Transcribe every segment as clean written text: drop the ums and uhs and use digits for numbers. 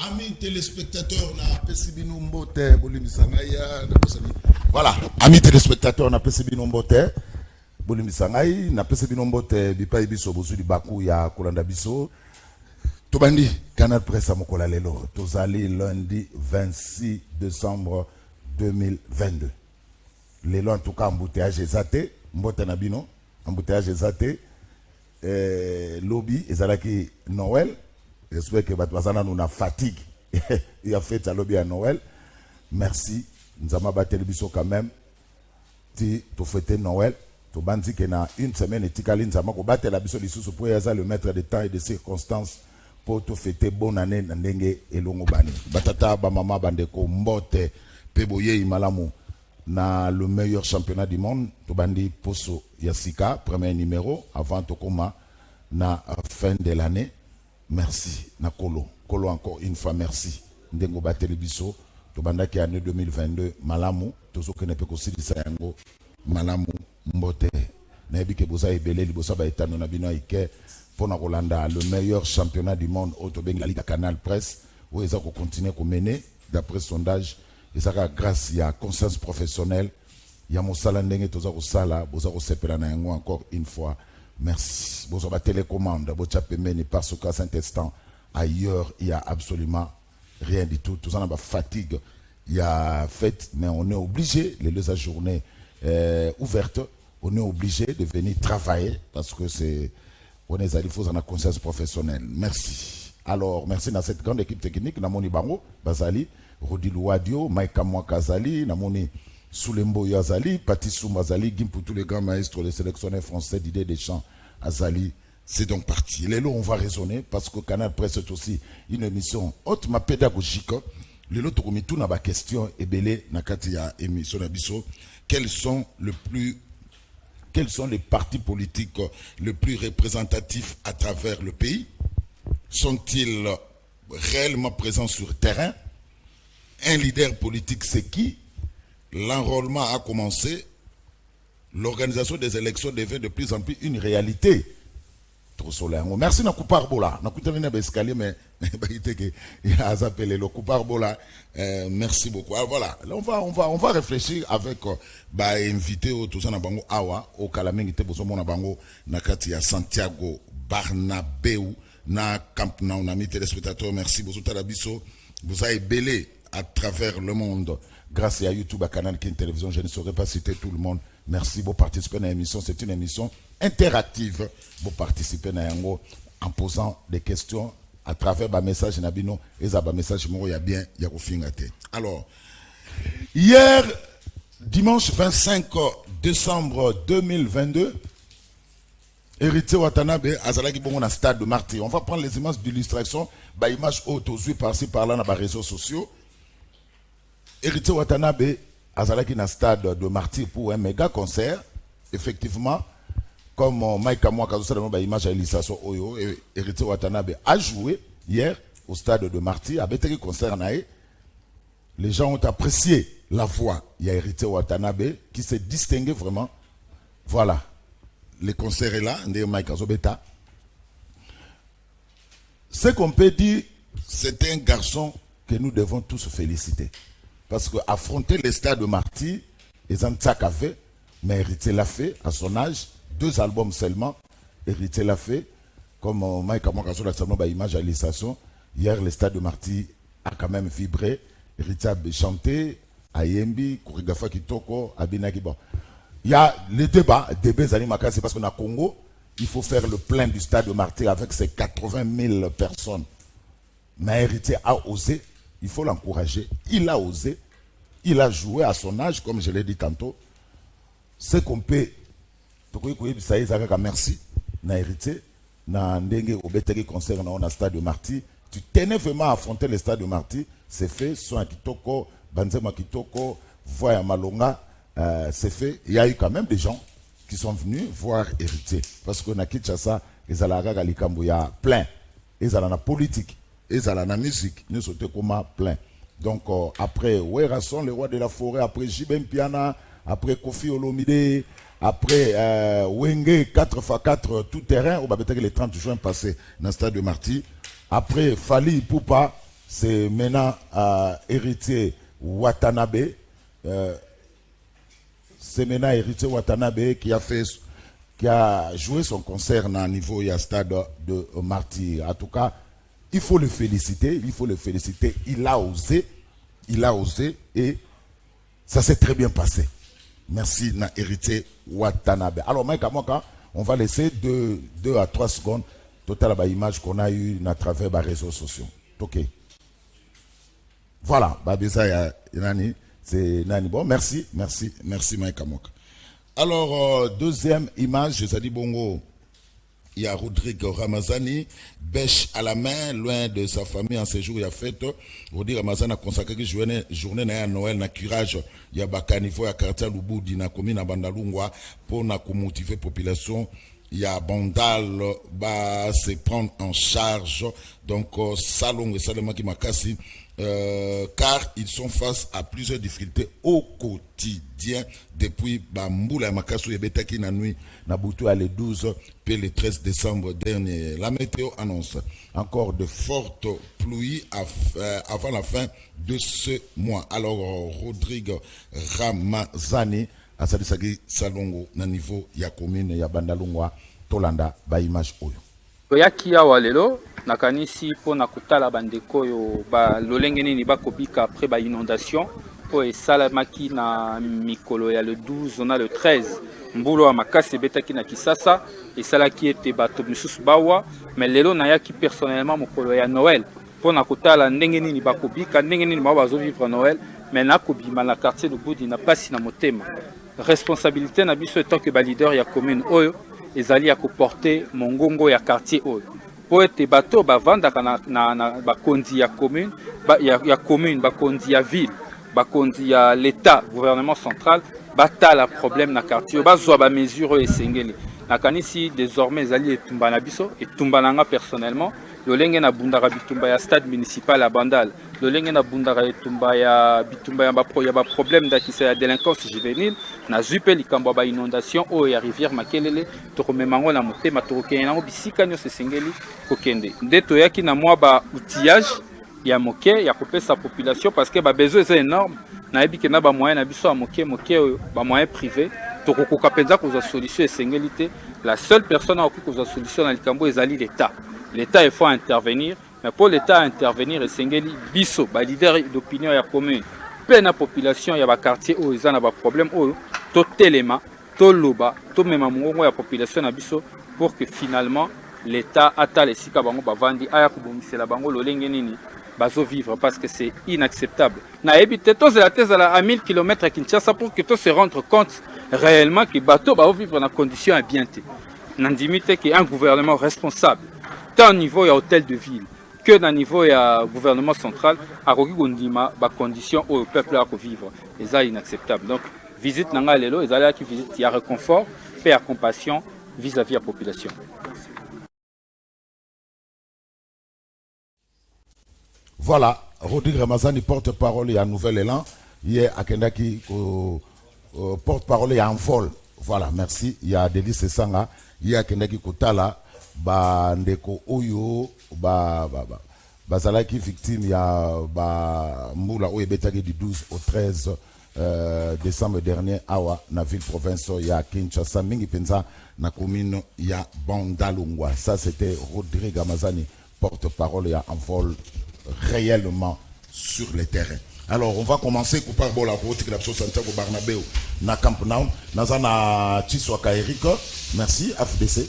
Amis téléspectateurs, na pesibino mbote bolimisangaya na pesibino. Voilà, amis téléspectateurs, na pesibino mbote bolimisangay na pesibino mbote bipai biso bozuli baku ya kolanda biso. Tobandi Canal Presse mokola lelo. Tozali lundi 26 décembre 2022. Lelo en tout cas embouteillage ezate, mbote na bino, embouteillage ezate. Lobby ezalaki Noël. J'espère que nous avons fatigue. Il a fait à lobby à Noël. Merci. Nous avons battu le biseau quand même. Tu fêtes Noël. Tu as dit qu'il y a une semaine et tu as battu la biseau de pour le maître de temps et de circonstances pour te fêter bonne année. Et l'ongobani. Batata, bamama, bandeko, mbote, peboye, imalamu. Na le meilleur championnat du monde. Tu as dit Poso Yassika, premier numéro, avant Tokoma, na fin de l'année. Merci, Nakolo. Kolo encore une fois, merci. Ndengo ba telebiso, to bandaki année 2022, malamu, tozo kene pe kosili sayango, malamu, mbote. Na yebi ke boza ebele, libosa ba etano na bino ike, pona Rolanda, le meilleur championnat du monde, auto bengi la Ligue Canal Presse, où ils ont continué à mener, d'après sondage, et ça grâce à conscience professionnelle, il y a mon salandenge, toza ko sala, boza ko sepela na yango encore une fois. Merci. Vous avez télécommande, vous avez parce qu'à Saint-Instant, ailleurs, il n'y a absolument rien du tout. Tout ça, on a fatigue. Il y a fête, mais on est obligé, les deux journées ouvertes, on est obligé de venir travailler parce que c'est, on est allé, il faut en conscience professionnelle. Merci. Alors, merci dans cette grande équipe technique, Namoni Bango, Bazali, Rodi Louadio, Maïka Kazali, Namoni Soulembo Yazali, Patissou Mazali, Gim pour tous les grands maîtres, les sélectionneurs français d'idées des chants Azali. C'est donc parti. Les lots, on va raisonner parce que Canal Presse est aussi une émission hautement pédagogique. Les lots, on tout dans ma question et belé nakatia émission abisso. Quels sont les partis politiques les plus représentatifs à travers le pays? Sont-ils réellement présents sur le terrain? Un leader politique, c'est qui? L'enrôlement a commencé. L'organisation des élections devient de plus en plus une réalité. Trop solaire. Merci na Couparbola. Na kutamina escalier mais il a appelé le Couparbola. Merci beaucoup. Alors voilà, là, on va réfléchir avec invité au tout ça na bango awa au Kalameng te bozo mona bango na kati ya Santiago Bernabéu na Camp Nou na mi téléspectateurs. Merci bozo talabiso. Vous avez belé à travers le monde. Grâce à YouTube, à Canal King Télévision, je ne saurais pas citer tout le monde. Merci pour participer à l'émission. C'est une émission interactive. Pour participer à l'émission en posant des questions à travers ma message Nabino et ça message il y a bien il y a alors hier dimanche 25 décembre 2022 Héritier Watanabe azalaki bongo na stade de Martyr. On va prendre les images d'illustration, ba images autour par-ci par-là dans les réseaux sociaux. Héritier Watanabe azalaki na stade de Martyr pour un méga concert. Effectivement, comme Mike Kamwa Kazosala ba image à illustration oyo, Héritier Watanabe a joué hier au stade de Martyr avec un concert naé. Les gens ont apprécié la voix. Il y a Héritier Watanabe qui s'est distingué vraiment. Voilà. Le concert est là, Mike Azobeta. Ce qu'on peut dire, c'est un garçon que nous devons tous féliciter. Parce que affronter les stades de Martyr, ils ont fait, mais Héritier l'a fait à son âge, 2 albums seulement. Héritier l'a fait, comme Mike Amokaso l'a seulement image à l'illustration. Hier, le stade de Martyr a quand même vibré. Héritier a chanté, Ayembi, Kurigafa Kitoko, Abinaki. Bon. Il y a les débats Zanimaka, c'est parce qu'on a Congo, il faut faire le plein du stade de Martyr avec ses 80 000 personnes. Mais Héritier a osé. Il faut l'encourager. Il a osé. Il a joué à son âge, comme je l'ai dit tantôt. Ce qu'on peut. Merci. Na hérité. Na ndenge obeteki concert na on stade de Martyr. Tu tenais vraiment à affronter le stade de Martyr. C'est fait. Son Kitoko, Banzema Kitoko, Voya Malonga. C'est fait. Il y a eu quand même des gens qui sont venus voir Héritier. Parce que na Kinshasa, ils allaient à Likambo, il y a plein. Ils allaient à la politique. Et ça, la musique, nous sommes comme plein. Donc, après Werasson, le roi de la forêt, après Jibem Piana, après Kofi Olomide, après Wenge 4x4 tout terrain, on va mettre les 30 juin passés dans le stade de Martyr. Après Fali Poupa, c'est maintenant héritier Watanabe. C'est maintenant héritier Watanabe qui a joué son concert à niveau et à stade de Martyr. En tout cas, il faut le féliciter, Il a osé et ça s'est très bien passé. Merci, na héritier Watanabe. Alors, Mike Amoka, on va laisser 2 à 3 secondes total à l'image qu'on a eu à travers les réseaux sociaux. Ok. Voilà, c'est Nani. Bon, merci, Mike Amoka. Alors, deuxième image, je dit bongo. Il y a Rodrigue Ramazani, bêche à la main, loin de sa famille en séjour, il y a fête. Rodrigue Ramazani a consacré une journée à Noël, na curage, il y a Bakanivo, il y a quartier Lubudi, na commune à Bandalungwa, pour motiver la population. Il y a Bandal, va se prendre en charge. Donc, Salon et Salema qui m'a cassé. Car ils sont face à plusieurs difficultés au quotidien depuis Bamboula Makassou et Betaki na nuit Nabutu à le 12 puis le 13 décembre dernier. La météo annonce encore de fortes pluies avant la fin de ce mois. Alors Rodrigue Ramazani à Sadisagi Salongo na niveau ya commune ya Bandalungwa Tolanda ba image oyo. Toyaki awa lelo nakanisi pona kutala bandeko yo ba lolenge nini bakobika après ba inondation po esalamaki na mikolo ya le 12 na le 13 mbulo wa makasi betaki na Kisasa esalaki ete bato misusu bawa mais lelo nayaki personnellement mokolo ya Noël pona kutala ndenge nini bakobika ndenge nini bazo vivre Noël mais nakobima na quartier de Budi na pasi na motema responsabilité na biso etant que ba leader ya commune oyo ezali ya koporter mongongo ya quartier oyo po ete bato bavandaka na bakonzi ya commune ya commune bakonzi ya ville bakonzi ya l'état gouvernement central batala problème na quartier bazwa ba mesure esengeli nakanisi désormais ezali etumba na biso etumba nanga personnellement lolenge na bundaka bitumba ya stade municipal à Bandal lolenge na bundaka etumba ya bitumba ya ba problème d'akisa ya délinquance juvénile na zupe likambo ba inondation o ya rivière Makelele to komemango na motema to kokena ngo bisika nyo sesengeli kokende ndeto yaki na mwa ba outillage ya moke ya kopesa population parce que ba besoin est énorme na ebike na ba moyen na biso ya moke ba moyen privé to kokoka penza ko za solution esengeli te la seule personne à ko za solution na likambo ezali l'état. L'État il faut intervenir, mais pour l'État intervenir, et sengeli biso, ba leader d'opinion ya commune, plein la population ya ba quartier où ils ont un problème où to telema, to loba, to mema mongo ya population na biso pour que finalement l'État atale sika bango bavandi aya kubomisela bango lolenge nini bazo vivre parce que c'est inacceptable. Na ebite to la thèse à 1000 km à Kinshasa pour que to se rendre compte réellement que bateau ba vivre dans conditions ambiantées. Nandimite que un gouvernement responsable tant au niveau et hôtel de ville que dans le niveau et gouvernement central, à Gondima, les conditions où le peuple a vivre, c'est inacceptable. Donc, visite Nanga Lelo, et qui visite, il y a réconfort, paix et compassion vis-à-vis de la population. Voilà, Rodrigue Ramazani, porte-parole et un nouvel élan. Il y a Akendaki, porte-parole et en vol. Voilà, merci. Il y a Delis Sanga, il y a Akendaki Kotala. Ba ndeko oyo bazalaki victime ya ba mbula oyo betaki du 12 au 13 décembre dernier awa na ville province ya Kinshasa mingi penza na commune ya Bandalungwa. Ça c'était Rodrigue Ramazani, porte-parole ya en vol réellement sur le terrain. Alors on va commencer par la route de la Santiago Barnabéo na Camp Nou na Chiswaka Eric. Merci FDC.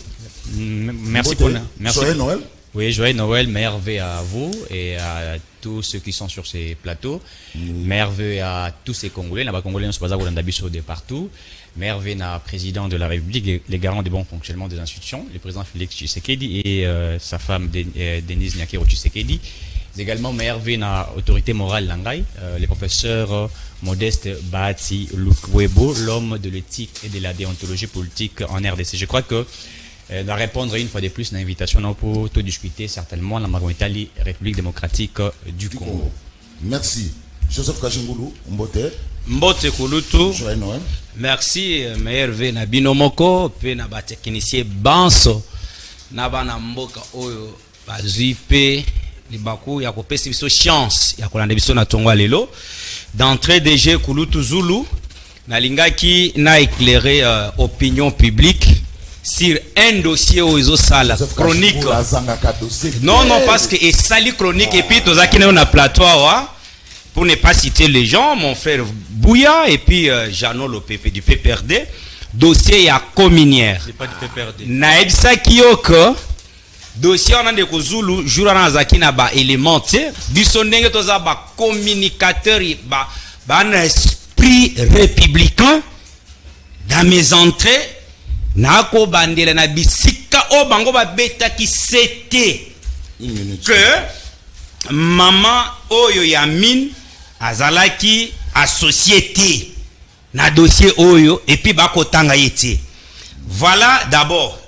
Merci merci. Joyeux Noël. Oui, joyeux Noël, meilleurs vœux à vous et à tous ceux qui sont sur ces plateaux. Meilleurs vœux à tous ces Congolais. Les Congolais ne sont pas de partout. Meilleurs vœux à président de la République, les garants du bon fonctionnement des institutions, le président Félix Tshisekedi et sa femme Denise Nyakero Tshisekedi. Également meilleurs vœux à l'autorité morale Langai, les professeurs Modeste Bahati Lukwebo, l'homme de l'éthique et de la déontologie politique en RDC. Je crois que de répondre une fois de plus à l'invitation pour tout discuter certainement la Italie, République démocratique du Congo. Merci. Joseph Kajingulu, Mbote. Mbote Kulutu. Joyeux Noël. Merci, meilleur ve na binomoko, pe na ba technicien Banso, na bana mboka oyo bazui pe libaku ya kopesa biso chance ya kolanda biso na tongo lelo. D'entrée DG Kulutu Zulu nalingaki na éclairer opinion publique sur un dossier aux sala chronique. Non, parce que et sali chronique et puis tozaki na plateau pour ne pas citer les gens, mon frère Bouya et puis Jeannot Lopepe du PPRD, dossier ya communière. C'est pas du PPRD. Na ebisa kiyoko dossier on a de Zulu jour na zaki na ba élémentaire, biso ndenge toza ba communicateur ba un esprit républicain dans mes entrées. Nako bandela na bisika o bango ba beta ki c'était que maman oyo ya mine azalaki a société na dossier oyo et puis ba kotanga yete. Voilà d'abord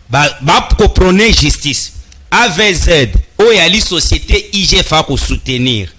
ba ko prôner justice. AVZ oyo ali société IGF ko soutenir.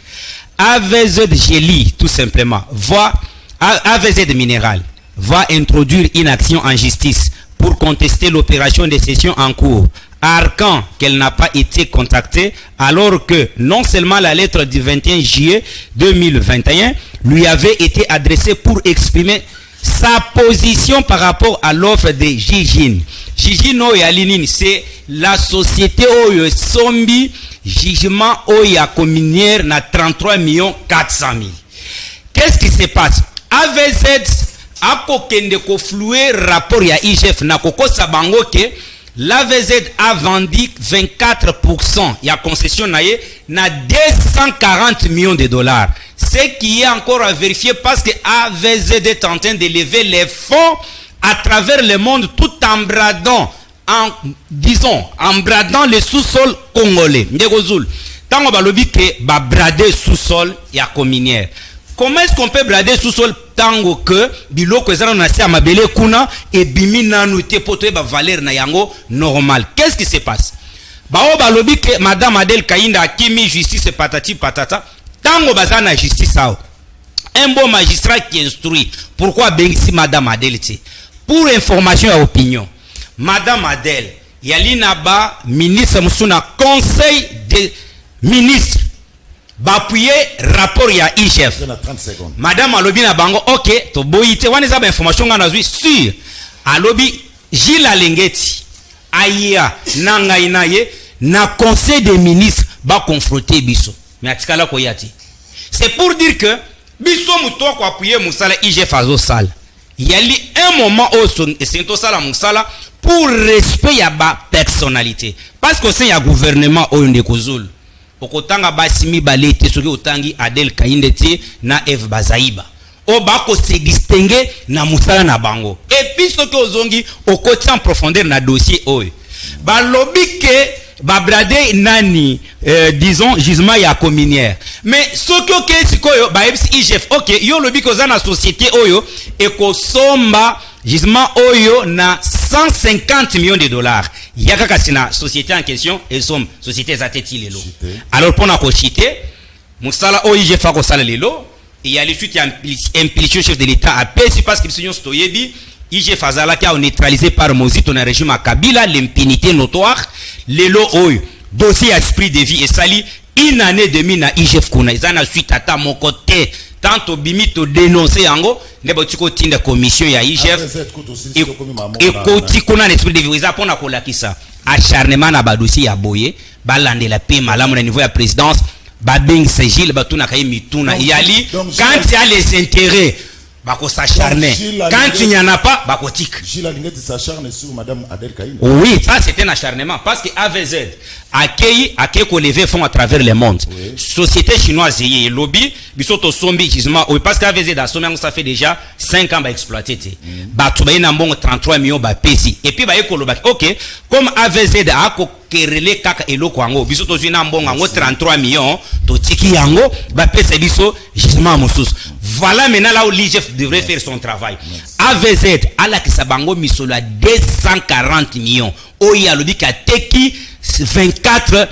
AVZ Gélie tout simplement voit AVZ Minéral va introduire une action en justice pour contester l'opération de cession en cours, arguant qu'elle n'a pas été contactée alors que non seulement la lettre du 21 juillet 2021 lui avait été adressée pour exprimer sa position par rapport à l'offre de Jijin. Jijin Oyalinine, c'est la société Oyo Sombi, jugement Oya Communière na 33 400 000. Qu'est-ce qui se passe? AVZ Apo kende ko flouer rapport ya IGF na koko sabango ke l'AVZ a vendu 24% ya concession naye na 240 millions de dollars. Ce qui est encore à vérifier parce que AVZ est en train de lever les fonds à travers le monde tout en bradant, en bradant le sous-sol congolais. Ndegozul. Tango balobi ke ba brader sous-sol ya communière. Comment est-ce qu'on peut brader sous-sol tango que biloko ezana na sia mabele kuna et bimi nanu te poto ba valeur na yango normal? Qu'est-ce qui se passe? Bao balobi que madame Adel Kainda akimi justice patati patata tango bazana justice sao. Un bon magistrat qui instruit. Pourquoi bengisi madame Adel te? Pour information et opinion. Madame Adel yalina ba ministre musuna conseil des ministres bappuyer rapport ya IGF. Madame alobi na bango ok to boyite wana za ba information nga nazwi sur alobi Gilles Alengeti aya nanga inaye na conseil des ministres ba confronter biso mais atikala ko yati. C'est pour dire que biso muto ko appuyer musala IGF azo sala yali un moment au son sento sala musala pour respect ya ba personnalité parce que c'est ya gouvernement oyo ndekozulu okotanga basimi balete soki otangi Adel Kaindeti na Eve Bazaiba o bako se distinguer na musala na bango et puis soki ozongi okoti en profondeur na dossier oyo balobi ke babrade nani disons gisement ya communière mais soki oke sikoyo ba IGF ok yo lobi ko za na société oyo ekosomba gisement oyo na 150 millions de dollars. Yaka sina société en question et somme société zateti lelo. Alors pour na ko chité musala OIG fa ko sala lelo et y a les suite implication chef de l'état a pesi parce que biso stoyebi IG fazala ki a neutralisé par Mozito na régime Kabila l'impunité notoire lelo oyo dossier esprit de vie et sali une année demi na IGF kuna izana suite ata mon côté tant bimi to dénoncer yango ndebo tiko tinda commission ya IGF et koti kuna l'esprit de vie za pona kolakisa acharnement na ba dossier ya boye balande la paix malamu na niveau ya présidence babing Gilles batuna kay mituna yali quand il y a les intérêts bako s'acharner quand il n'y en a pas bako tik Gilles Alingeti s'acharne sur madame Adel Kainda. Oui, ça c'était un acharnement parce que AVZ accueille ko lever fonds à travers le monde. Oui. Société chinoise y lobby bisoto sombi gisement parce que AVZ a sombi ça fait déjà 5 ans ba exploiter té. Ba to ba ina mbongo 33 millions ba pesi et puis ba ekolo ba OK comme AVZ a ko kerele kaka eloko yango bisoto zina mbongo yango 33 millions to tiki yango ba pesi biso gisement mosusu. Voilà maintenant là où l'IGF devrait faire son travail. AVZ à la kisabango misolo 240 millions. Oya lobby ka teki 24%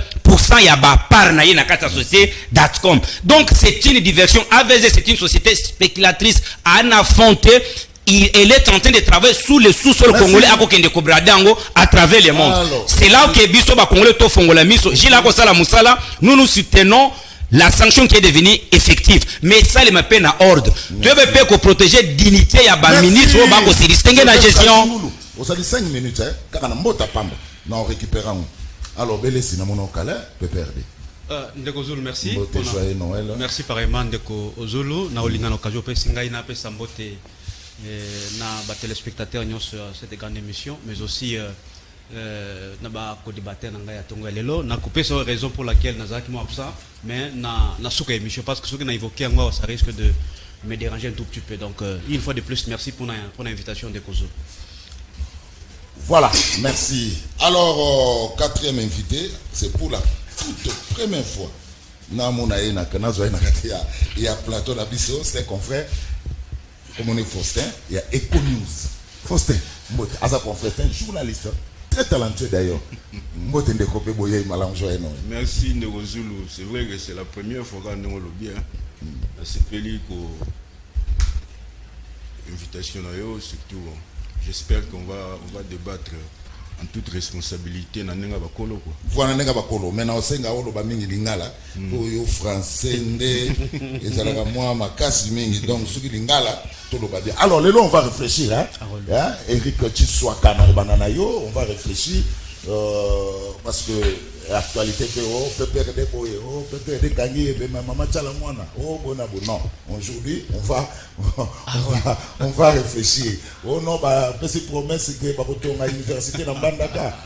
ya ba par na yena kata société.com. Donc c'est une diversion. AVZ c'est une société spéculatrice à affronter elle est en train de travailler sous le sous-sol congolais à Kokende Kobradango à travers le monde. C'est là que Biso ba Congolais to fongola miso. Jila ko sala musala, nous nous soutenons la sanction qui est devenue effective. Mais ça, les peine à ordre. Tu veux pas qu'on protège la dignité à ba ministre ou ba ko se distinguer la gestion. Vous avez 5 minutes, hein? Car on a mbota pamba. Non, récupérons. Alors, belle si na mono kala, peut perdre. Ndeko Zulu, merci. Noël. Merci pareillement Ndeko Zulu. Na olinga l'occasion pe singai na pe sambote na ba téléspectateurs sur cette grande émission, mais aussi na ba co-débatteur na ngai ya tongo lelo na coupé sur raison pour laquelle nazaki mo absent, mais na souka émission parce que ce que na évoqué moi ça risque de me déranger un tout petit peu. Donc une fois de plus merci pour l'invitation Ndeko Zulu. Voilà, merci. Alors, quatrième invité, c'est pour la toute première fois. Il y a Plateau d'Abisso, c'est confrère, comme on est Faustin, il y a Eco News. Faustin, Asa confrère, c'est un journaliste, très talentueux d'ailleurs. Merci Ndeko Zulu, c'est vrai que c'est la première fois qu'on nous le bien. C'est peli pour invitation d'ailleurs, surtout. J'espère qu'on va débattre en toute responsabilité. Voilà, maintenant, c'est un lingala. Pour français, donc, ce qui lingala, tout le bien. Alors, on va réfléchir. Eric Tsouaka, on va réfléchir. Parce que l'actualité peut perdre des gagner, maman non. Aujourd'hui, on va réfléchir. Oh non, c'est promesse que à l'université dans Bandaka.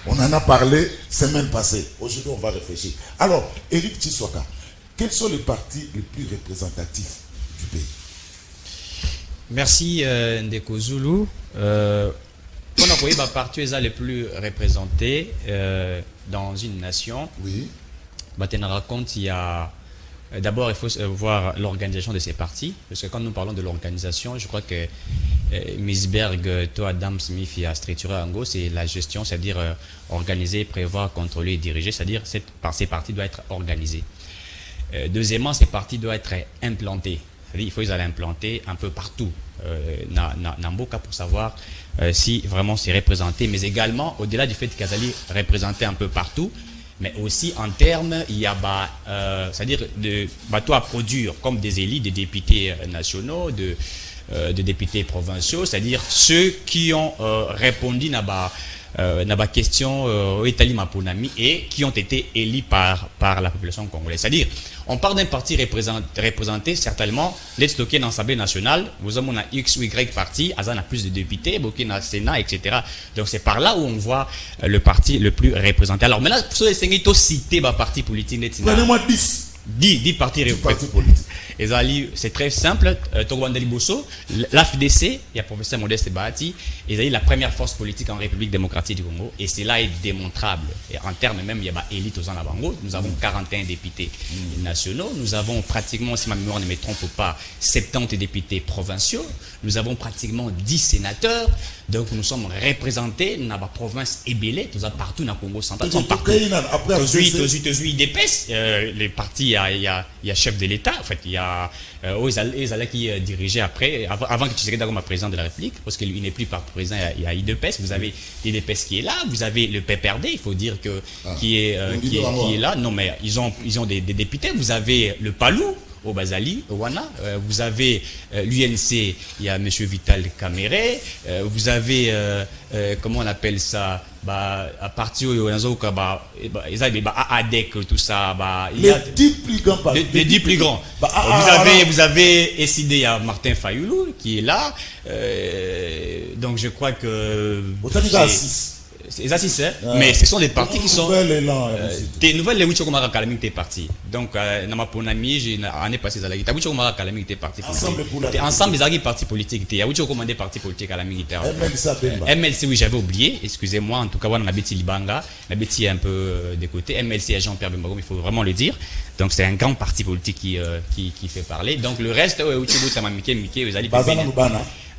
On en a parlé semaine passée. Aujourd'hui, on va réfléchir. Alors, Eric Tsouaka, quels sont les partis les plus représentatifs du pays? Merci Ndeko Zulu. On a les partis les plus représentés dans une nation. Oui. Raconte, il y a d'abord il faut voir l'organisation de ces partis, parce que quand nous parlons de l'organisation, je crois que Misberg, Adam Smith et structuré en gros, c'est la gestion, c'est-à-dire organiser, prévoir, contrôler et diriger, c'est-à-dire ces partis doivent être organisés. Deuxièmement, ces partis doivent être implantés. Il faut les implanter un peu partout, dans beaucoup pour savoir si vraiment c'est représenté, mais également au-delà du fait qu'ils soient représentés un peu partout, mais aussi en termes, il y a c'est-à-dire de bateaux à produire comme des élites, des députés nationaux, de députés provinciaux, c'est-à-dire ceux qui ont répondu à la question au Italie Maponami et qui ont été élus par la population congolaise. C'est-à-dire, on parle d'un parti représenté, certainement, l'être stocké dans l'Assemblée nationale, vous avez un X ou Y parti, Azan a plus de députés, Burkina Sénat, etc. Donc c'est par là où on voit le parti le plus représenté. Alors maintenant, pour ceux qui ont cité ma parti politique, prenez-moi 10. 10 partis politiques. C'est très simple. Togwandeli Bosso, l'AFDC, il y a professeur Modeste Bahati, ils ont la première force politique en République démocratique du Congo. Et cela est démontrable. Et en termes même, il y a élite aux Anabango. Nous avons 41 députés nationaux. Nous avons pratiquement, si ma mémoire ne me trompe pas, 70 députés provinciaux. Nous avons pratiquement 10 sénateurs. Donc nous sommes représentés dans la province ébélée, tout ça partout dans le Congo central. Les partis, il y a chef de l'État, en fait, il y a Ozala qui dirigeait après, avant que tu sois comme président de la République, parce qu'il n'est plus par président, il y a IDPS, vous avez IDPS qui est là, vous avez le PPRD, il faut dire que qui est là. Non, mais ils ont des députés, vous avez le Palou au Bazali, au Wana, vous avez l'UNC, il y a M. Vital Kamere, vous avez, comment on appelle ça, à partir où ils ont ADEC, tout ça, les 10 plus grands. Les 10 plus grands. Vous avez SID, il y a Martin Fayoulou qui est là, donc je crois que c'est assis, mais ce sont des partis qui sont des nouvelles les Wichogomara Kalami qui étaient partis. Donc nama ponami j'ai année passée zalagi ta Wichogomara Kalami qui était parti ensemble des partis politiques il y a Wichogomara des partis politiques Kalami qui étaient MLC. Oui, j'avais oublié, excusez-moi, en tout cas on a Betty Libanga, la Betty un peu de côté, MLC à Jean-Pierre Bembago, il faut vraiment le dire. Donc c'est un grand parti politique qui fait parler. Donc le reste Wichogo Tamamike Mike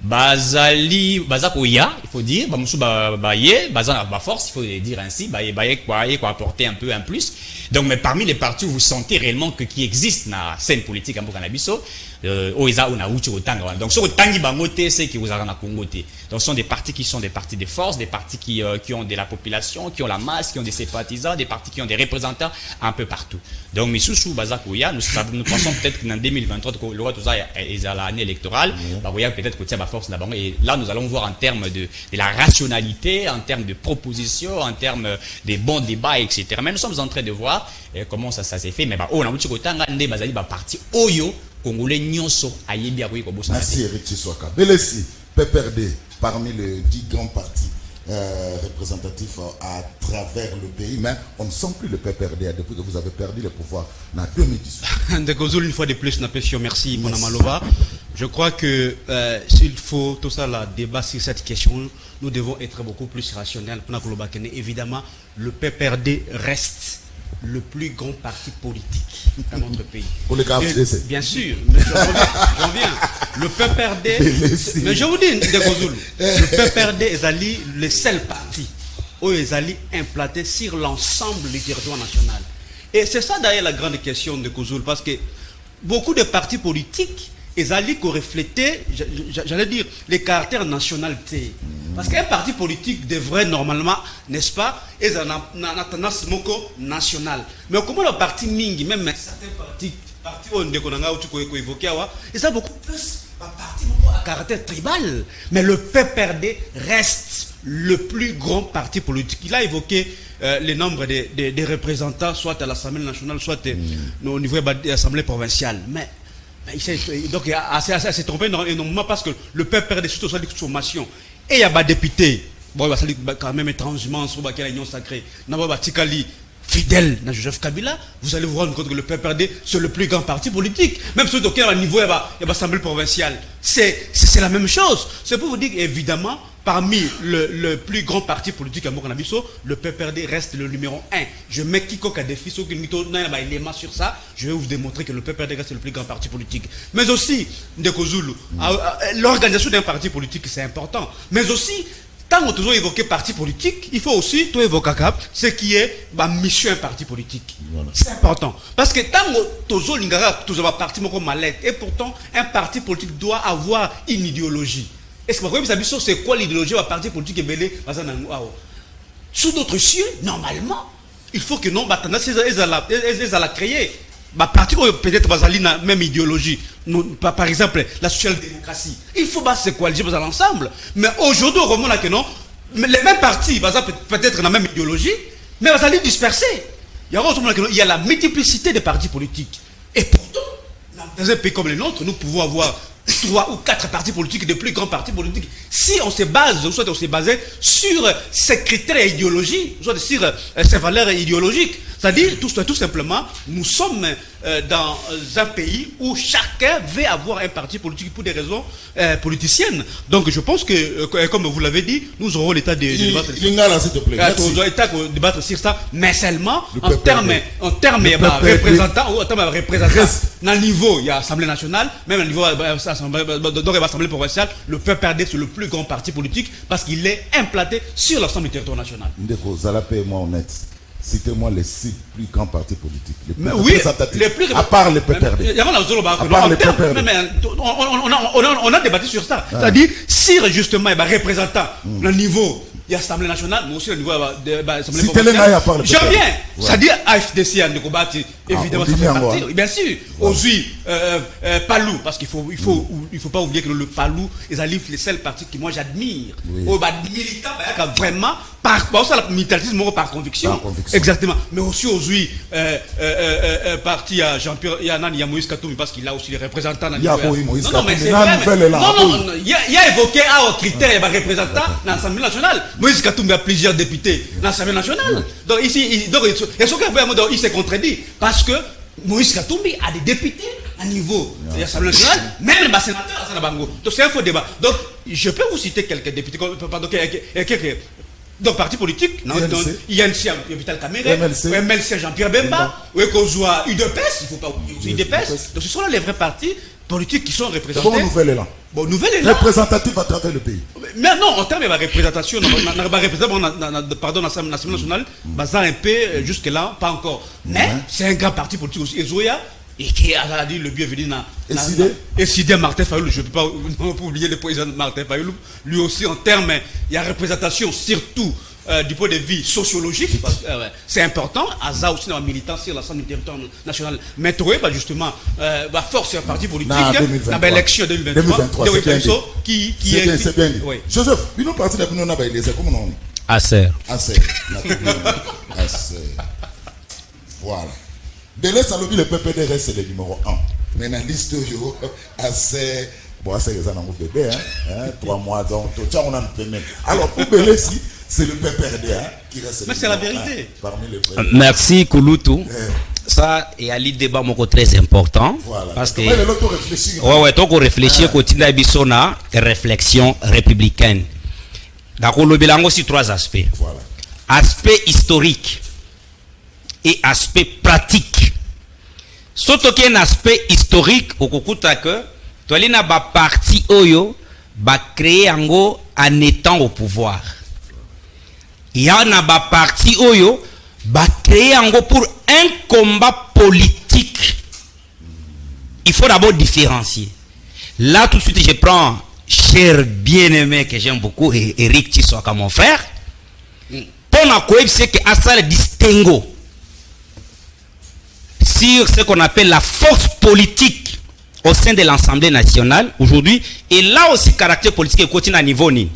Bazali Bazakoya, il faut dire, Bamusu Baye, Bazan force, il faut dire ainsi, Baye quoi apporter un peu en plus. Donc mais parmi les partis où vous sentez réellement que qui existe dans la scène politique en Burkina Faso, Oeza on a uchi otanga. Donc sur tangi bangote c'est qui vous a na Congo té. Donc ce sont des partis qui sont des partis de force, des partis qui ont de la population, qui ont la masse, qui ont des sympathisants, des partis qui ont des représentants un peu partout. Donc misusu bazakoya nous pensons peut-être qu'en 2023 que le roi tout ça est à l'année électorale, peut-être que la force là-bas et là nous allons voir en termes de la rationalité, en termes de propositions, en termes de bons débats, etc. Mais nous sommes en train de voir comment ça s'est fait. Mais on a un petit côté de bazali parti oyo congolais nyonso ayebi akoyi ko bossa. Merci Eric Chiswaka. Belesi, PPRD parmi les 10 grands partis représentatifs à travers le pays, mais on ne sent plus le PPRD depuis que vous avez perdu le pouvoir en 2018. Ndekozul, une fois de plus, merci pour Namaloba. Je crois que s'il faut tout ça là débat sur cette question, nous devons être beaucoup plus rationnels. Évidemment, le PPRD reste le plus grand parti politique dans notre pays. Pour les FDC. Bien sûr, mais j'en viens. Le PPRD, mais je vous dis, le PPRD est le seul parti où ils allaient implanter sur l'ensemble du territoire national. Et c'est ça d'ailleurs la grande question de Kouzoul, parce que beaucoup de partis politiques, ils allaient refléter, j'allais dire, les caractères nationalités. Parce qu'un parti politique devrait normalement, n'est-ce pas, ils ont tendance nationale. Mais comment le parti Mingi, même certains partis où on évoqué, ils ont beaucoup plus un parti à caractère tribal. Mais le PPRD reste le plus grand parti politique. Il a évoqué le nombre des représentants, soit à l'Assemblée nationale, soit au niveau de l'Assemblée provinciale. Mais donc il s'est trompé énormément parce que le PPRD, surtout sur la formation, et il y a des députés, bon, il va quand même étrangement sur la union sacrée, fidèle à Joseph Kabila, vous allez vous rendre compte que le PPRD, c'est le plus grand parti politique. Même si au niveau de l'Assemblée provinciale, c'est la même chose. C'est pour vous dire évidemment, parmi le plus grand parti politique à Mokonabiso, le PPRD reste le numéro 1. Je mets quiconque à défi, ceux qui ont élément sur ça, je vais vous démontrer que le PPRD reste le plus grand parti politique. Mais aussi, Ndekozulu, l'organisation d'un parti politique, c'est important. Mais aussi, tant que tu évoqué parti politique, il faut aussi tout évoquer ce qui est ma mission un parti politique. Voilà. C'est important. Parce que tant que tu as parti malade, et pourtant, un parti politique doit avoir une idéologie. Est-ce que vous savez c'est quoi l'idéologie d'un parti politique et belé sous d'autres cieux, normalement, il faut que non, ils la créer. Parti peut-être la même idéologie. Par exemple, la social-démocratie. Il faut se coaliser dans l'ensemble. Mais aujourd'hui, au moment là que non, les mêmes partis, peut-être la même idéologie, mais ils vont disperser. Il y a la multiplicité des partis politiques. Et pourtant, dans un pays comme le nôtre, nous pouvons avoir 3 ou 4 partis politiques, des plus grands partis politiques. Si on se base, soit on se basait sur ces critères et idéologies, soit sur ces valeurs idéologiques, c'est-à-dire tout simplement, nous sommes dans un pays où chacun veut avoir un parti politique pour des raisons politiciennes. Donc je pense que, comme vous l'avez dit, nous aurons l'état de débattre. Débattre sur ça, mais seulement en termes représentants, en termes représentants, dans le niveau, il y a l'Assemblée nationale, même au niveau de l'Assemblée provinciale, le PPRD c'est le plus grand parti politique parce qu'il est implanté sur l'ensemble du territoire national. Ndeko, Zalapé et moi honnête. Citez-moi les 6 plus grands partis politiques. Les plus à part les PPRD. On a débattu sur ça. C'est-à-dire, si justement il y a des représentants au niveau de l'Assemblée nationale, mais aussi au niveau de l'Assemblée provinciale. J'en viens. C'est-à-dire, AFDC a combattu, évidemment, ça fait partie. Bien sûr. Aujourd'hui, Palou, parce qu'il ne faut pas oublier que le Palou, ils ont les seuls partis que moi j'admire. Aux militants, vraiment, par militantisme, par conviction. Exactement. Mais aussi aujourd'hui, parti à Jean-Pierre, il y a Moïse Katoumi, parce qu'il a aussi les représentants. Il y a Moïse Katoumi. Non, mais c'est vrai. Non, il y a évoqué un critère, il y a des représentants dans l'Assemblée nationale. Moïse Katoumi a plusieurs députés dans l'Assemblée nationale. Donc ici, il s'est contredit. Parce que Moïse Katoumi a des députés à niveau de l'Assemblée nationale, même les sénateurs à Bango. Donc c'est un faux débat. Donc je peux vous citer quelques députés, donc parti politique, il y a un Vital Kamere, MLC Jean-Pierre Bemba, UDPS, il ne faut pas oublier UDPS. Donc ce sont là les vrais partis politiques qui sont représentés. Bon, nouvelle est là. Bon, nouvelle est là. Représentatif à travers le pays. Mais non, en termes de représentation, pardon, l'Assemblée nationale, bazar un peu jusque-là, pas encore. Mais c'est un grand parti politique aussi. Et Zoya, et qui a dit le bienvenu et Sidé Martin Fayoulou, je ne peux pas oublier le président Martin Fayoulou, lui aussi en termes, il y a représentation surtout du point de vue sociologique, c'est important, Aza aussi dans la militance sur l'ensemble du territoire national, mais trouver justement force un parti politique dans l'élection 2023, qui est... C'est bien dit. Joseph, nous partons de nous, comment on dit? Acer. Voilà. Belé Salobi, le PPD reste le numéro 1. Mais dans la liste, assez. Bon, c'est les années bébé, 3 mois, donc, on a un peu même. Alors, pour Belé, si, c'est le PPD qui reste. Mais c'est la vérité. Parmi les merci, Kouloutou. Ça, il y a le débat très important. Voilà. Parce que. Ouais, donc on réfléchit, continue à bisona, réflexion républicaine. D'accord, le bilan aussi 3 aspects. Voilà. Aspect historique et aspect pratique. Surtout qu'il y a un aspect historique, au Kokuta que, tu as un parti Oyo, va créer en étant au pouvoir. Il y a un parti Oyo, va créer pour un combat politique. Il faut d'abord différencier. Là, tout de suite, je prends cher bien-aimé que j'aime beaucoup, et Eric Tissoaka, mon frère. Pour la coïb, c'est que ça le distingue sur ce qu'on appelle la force politique au sein de l'Assemblée nationale aujourd'hui, et là aussi caractère politique continue à niveau ni.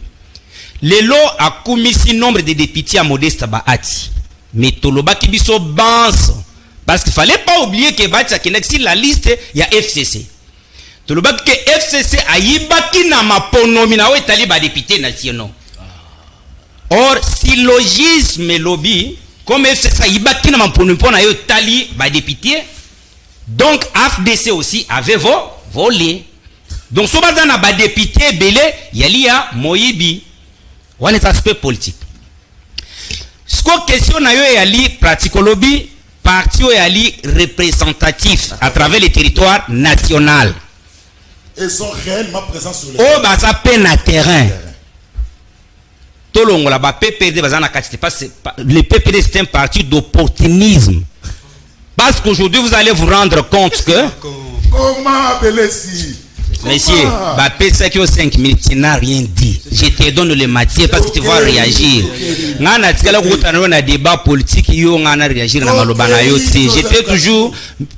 Le lot a commis si nombre de députés à Modeste Baati, mais Toloba Kibiso Banse, parce qu'il fallait pas oublier que Baati qui est la liste, il y a FCC. Toloba que FCC a yibaki na maponomi na etali ba députés nationaux. Or syllogisme lobby comme FCC a yibaki na maponomi na etali ba députés, donc AFDC aussi avait volé. Donc so bazana na ba député belé yali ya moyibi. On est aspect politique. Ce qu'on question na yo yali praticologie parti yali représentatif à travers le territoire national. Ils sont réellement présents sur le terrain. Oh, bah ça peine à terrain. Tolongo là, bah PPD, bah ça n'a qu'à le PPD c'est un parti d'opportunisme. Parce qu'aujourd'hui vous allez vous rendre compte que. Comment appeler si? Monsieur, bah PSA qui au 5 minutes, tu n'as rien dit. Je te donne le matière parce que tu vas réagir. Ngana tikala kutana na débat politique yo ngana réagir na malobana yo ti. J'étais toujours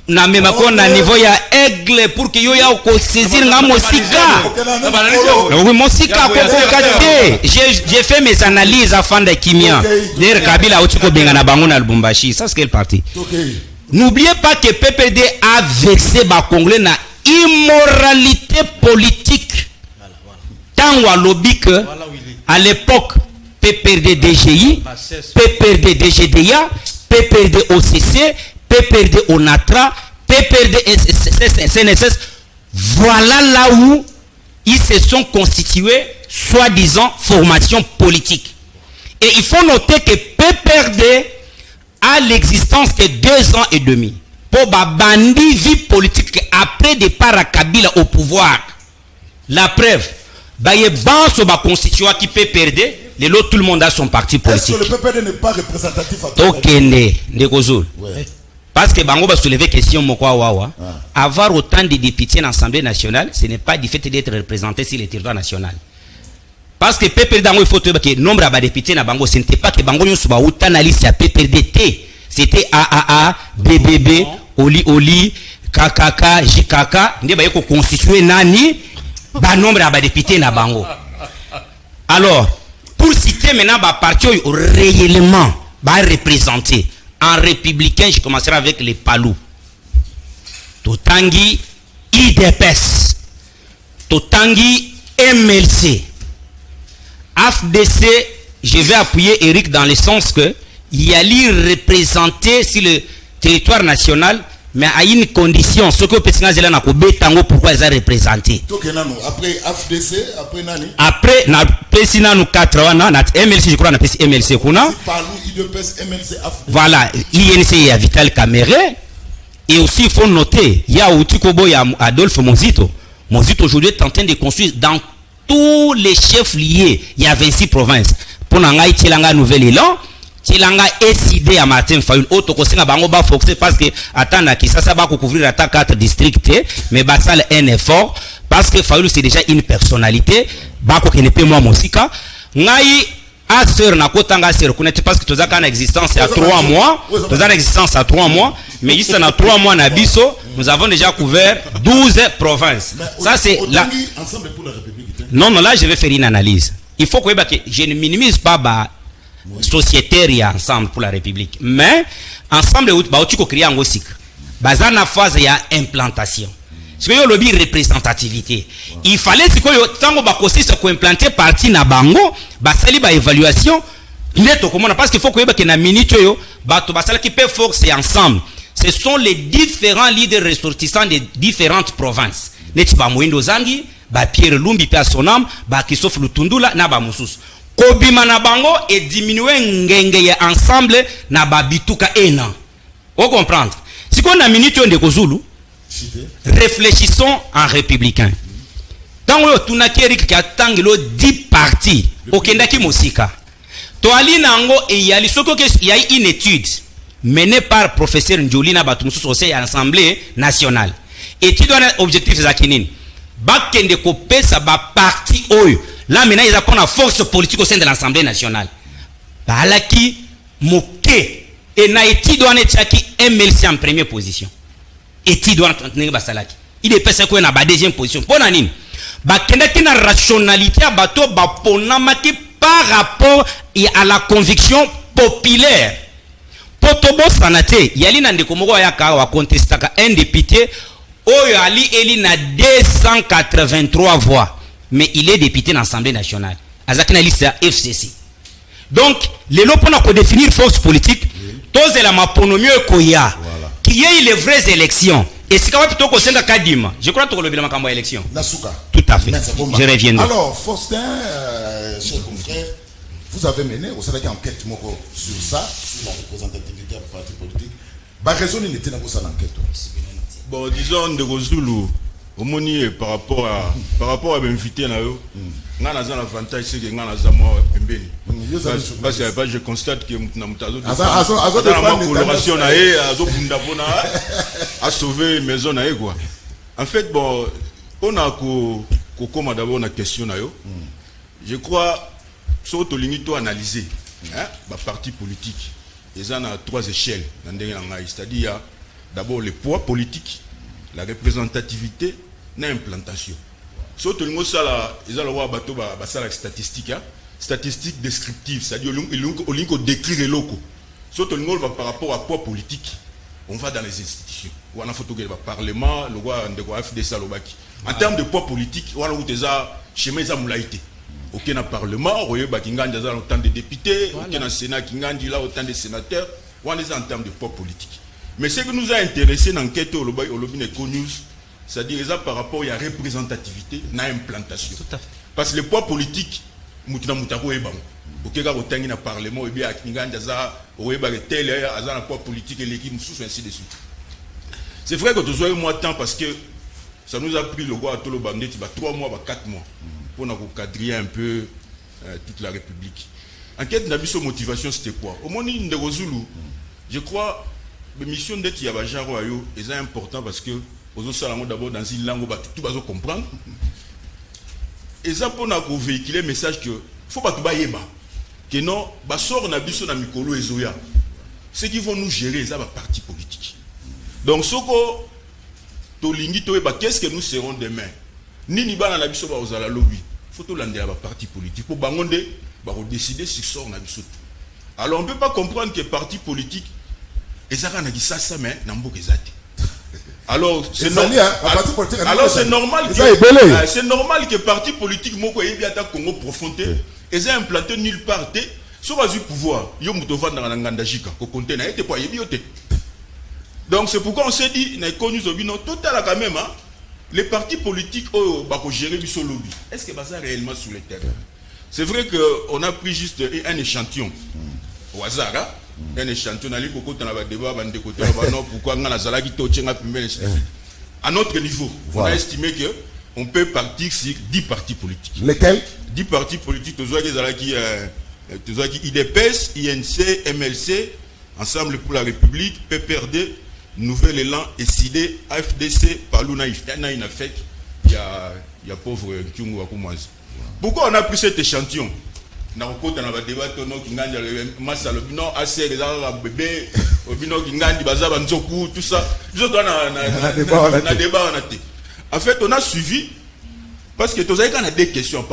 na même ko na niveau ya aigle pour que yo ya ko saisir nga mosika. Oui, mosika ko kate. J'ai fait mes analyses afin de Kimia. Der Kabila otiko benga na bango na Lubumbashi. Ça c'est quel parti? N'oubliez pas que PPD a vexé ba Congolais na immoralité politique. Tant à lobby que à l'époque PPRD DGI, PPRD DGDA, PPRD OCC, PPRD ONATRA, PPRD CNSS, voilà là où ils se sont constitués soi-disant formation politique. Et il faut noter que PPRD a l'existence de 2 ans et demi. Pour bandi vie politique après départ à Kabila au pouvoir. La preuve, baye banso ba constituant qui peut perdre, tout le monde a son parti politique. Est-ce que le PPD n'est pas représentatif à toi? Ok, Ndegozul. Parce que Bango va soulever question mokwa wawa. Avoir autant de députés dans l'Assemblée nationale, ce n'est pas du fait d'être représenté sur le territoire national. Parce que PPD il faut que le nombre de députés dans Bango, ce n'était pas que Bango soit autant na liste à PPDT. C'était AAA, BBB, Oli, KKK, JKK, ne ba yeko constituer nani ba nombre de députés na bango. Alors, pour citer maintenant ba parti réellement ba représenter en républicain, je commencerai avec les Palou. Totangi IDPS, Totangi MLC, AFDC, je vais appuyer Eric dans le sens que il y a l'y représenter sur le territoire national, mais à une condition, ce que Pessinga Zela n'a pas tango pourquoi ils ont représenté. Après FDC, après Nani. Après, na Pessinga nous 4 ans, na MLC, je crois, na MLC kuna. Voilà, INC il y a Vital Kamere. Et aussi, il faut noter, il y a Outikobo, il y a Adolphe Mozito. Mozito aujourd'hui est en train de construire dans tous les chefs liés. Il y a 26 provinces. Pour Nangaï, Tchilanga, Nouvel-Élan. tilanga SID à Martin Fayulu auto kosenga bango ba fonctionner parce que attendre qui ça va couvrir à 4 districts mais ba ça un effort parce que Fayulu c'est déjà une personnalité ba ko kene pe moi mosika ngai a sœur na kotanga sœur connaître parce que tu as une existence à 3 mois tu as une existence à 3 mois mais juste dans 3 mois na biso nous avons déjà couvert 12 provinces ça c'est là ensemble pour la République. non là je vais faire une analyse il faut que je ne minimise pas sociétaire et ensemble pour la République mais ensemble ba tu ko créer en osik bazana phase ya implantation ce que yo lobby représentativité il fallait ce que yo tango ba kosisa ko implanter parti na bango ba sali ba évaluation neto comment parce qu'il faut que na minute yo ba to ba sala qui peut forcer ensemble ce sont les différents leaders ressortissants des différentes provinces neti ba Moindo Zangi ba Pierre Lumbi pe Sonam ba Christophe Lutundula na ba Mususu kobima na bango et diminuer ngenge ya ensemble na ba bituka ena on comprendre si qu'on a minute de Kozulu réfléchissons en républicain tant que tu n'as qu'Eric qui attend 10 partis okendaki mosika to ali nango et yali soko que il y a une étude menée par professeur Njoli na batu mususu au Assemblée nationale étude on objectif za kinini bakende ko pesa ba parti oyo là maintenant ils ont une force politique au sein de l'Assemblée nationale balaki moke et na étude on est chaki MLC en première position étude on tenir basalaki il est passé quoi na ba deuxième position pour nani bakende na rationalité à bato ba ponamaki par rapport à la conviction populaire potobo sanate yali na ndeko moko ya ka wa contestaka un député oyo ali eli na 283 voix mais il est député dans l'Assemblée nationale azaki na liste ya FCC donc les lots pour nous définir force politique tous la maponomie koya qui est les vraies élections et c'est quand même plutôt qu'on s'est kadima je crois que tu as le makambo élection Nasuka tout à fait je reviens alors Faustin cher confrère vous avez mené au Sénégal enquête moko sur ça sur la représentativité des partis politiques ba raison il était dans cette enquête bon disons de Kozulu au moni par rapport à m'inviter na yo nga na zana avantage c'est que nga na za moi pembeni parce que je constate que na mutazo de coloration na e azo bunda bona a sauver maison na e quoi en fait bon on a ko comment d'abord na question na yo je crois sur to limite analyser hein ba parti politique ils en a 3 échelles dans ndenge na ngai c'est-à-dire d'abord le poids politique la représentativité l'implantation surtout le mot ça là ils ont le droit bateau ba ça la statistique hein statistique descriptive c'est-à-dire au lieu de décrire les locaux surtout le mot par rapport à poids politique on va dans les institutions ou on a photo le parlement le roi de quoi FDC lobaki en termes de poids politique ou alors où ça chemin ça moulaité aucun parlement roye ba kinganja za autant de députés aucun sénat kingandi là autant de sénateurs ou on est en termes de poids politique mais ce qui nous a intéressé dans l'enquête au lobby Econews c'est-à-dire par rapport à la représentativité na implantation parce que le poids politique mutina mutako ebam okeka kotangi na parlement et bien akinganja za oyeba tel azana poids politique et l'équipe sous ainsi de suite c'est vrai que tu moi temps parce que ça nous a pris le roi Tolo Bandeti 3 mois 4 mois pour nous cadrer un peu toute la République enquête d'abisso motivation c'était quoi au moni Ndeko Zulu je crois la mission d'être Yabajaro ayo est important parce que aux salons d'abord dans une langue tout va comprendre et ça pour nous véhiculer message que faut pas tout baïeba que non ba sort na biso na mikolo ezoya ceux qui vont nous gérer ça va parti politique donc soko to lingi to ba qu'est-ce que nous serons demain nini bana na biso ba ozala lobby faut to landela ba parti politique pour bangonde ba décider si sort na biso alors on peut pas comprendre que parti politique ezaka na kisasa mais na mboka ezate alors c'est normal que parti politique moko yebi ata Congo profondé eza implanté nulle part té so va du pouvoir yo mutova na nganda jika ko compter na été pas yebi yote donc c'est pourquoi on s'est dit na connu zobino total quand même hein les partis politiques oh ba ko gérer biso lobby est-ce que ça réellement sur le terrain c'est vrai que on a pris juste un échantillon au hasard hein? Un échantillon ali koko tana ba débat ba ndeko to ba non pourquoi ngana zalaki to tchenga pembele à notre niveau on a estimé que on peut partir sur 10 partis politiques. Lesquels? 10 partis politiques to zalaki IDPS, INC, MLC, Ensemble pour la République, PPRD, Nouvel Élan, SID, AFDC, Paluna, il y a pauvre Kyungu Wakumazi. Pourquoi on a pris cet échantillon? On a débat tout ça. En fait, on a suivi parce que tous a des questions.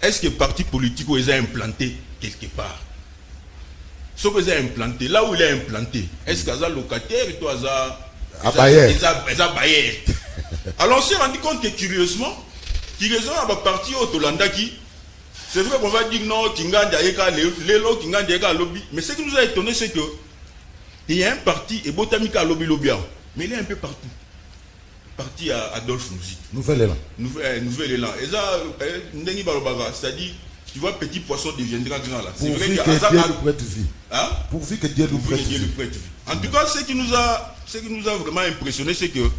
Est-ce que le parti politique est implanté quelque part? Ce que est implanté, là où il est implanté, est-ce qu'il y a un locataire et toi, il y a un bailleur? Alors on s'est rendu compte que curieusement, à la partie au Tolanda qui, c'est vrai qu'on va dire non, mais ce qui nous a étonné, c'est que il y a un parti, et Botamika lobby, mais il est un peu partout. Parti à Adolphe Mouzit. Nouvel Élan. Nouvel Élan. Et ça, c'est-à-dire, tu vois, petit poisson deviendra grand là. C'est vrai que Dieu nous prête vie. Hein? Pourvu que Dieu nous prête vie. En tout cas, ce qui nous a vraiment impressionné, c'est que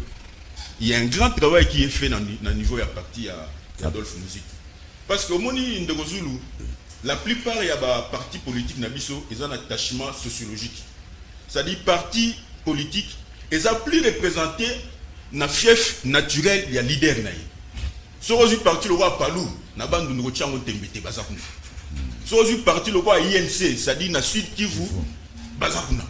il y a un grand travail qui est fait dans le niveau de la partie à Adolphe Mouzit. Parce qu'au Moni Ndegozulu, la plupart il y a des partis politiques Nabiso, ils ont un attachement sociologique. C'est-à-dire, partis politiques, ils ont plus représenté na fief naturel, il y a leader naï. Si on a parti le roi Palou, na bande de Rochang Tembete Bazakuna. Si on a parti le roi INC, c'est-à-dire na Sud Kivu, Bazakuna.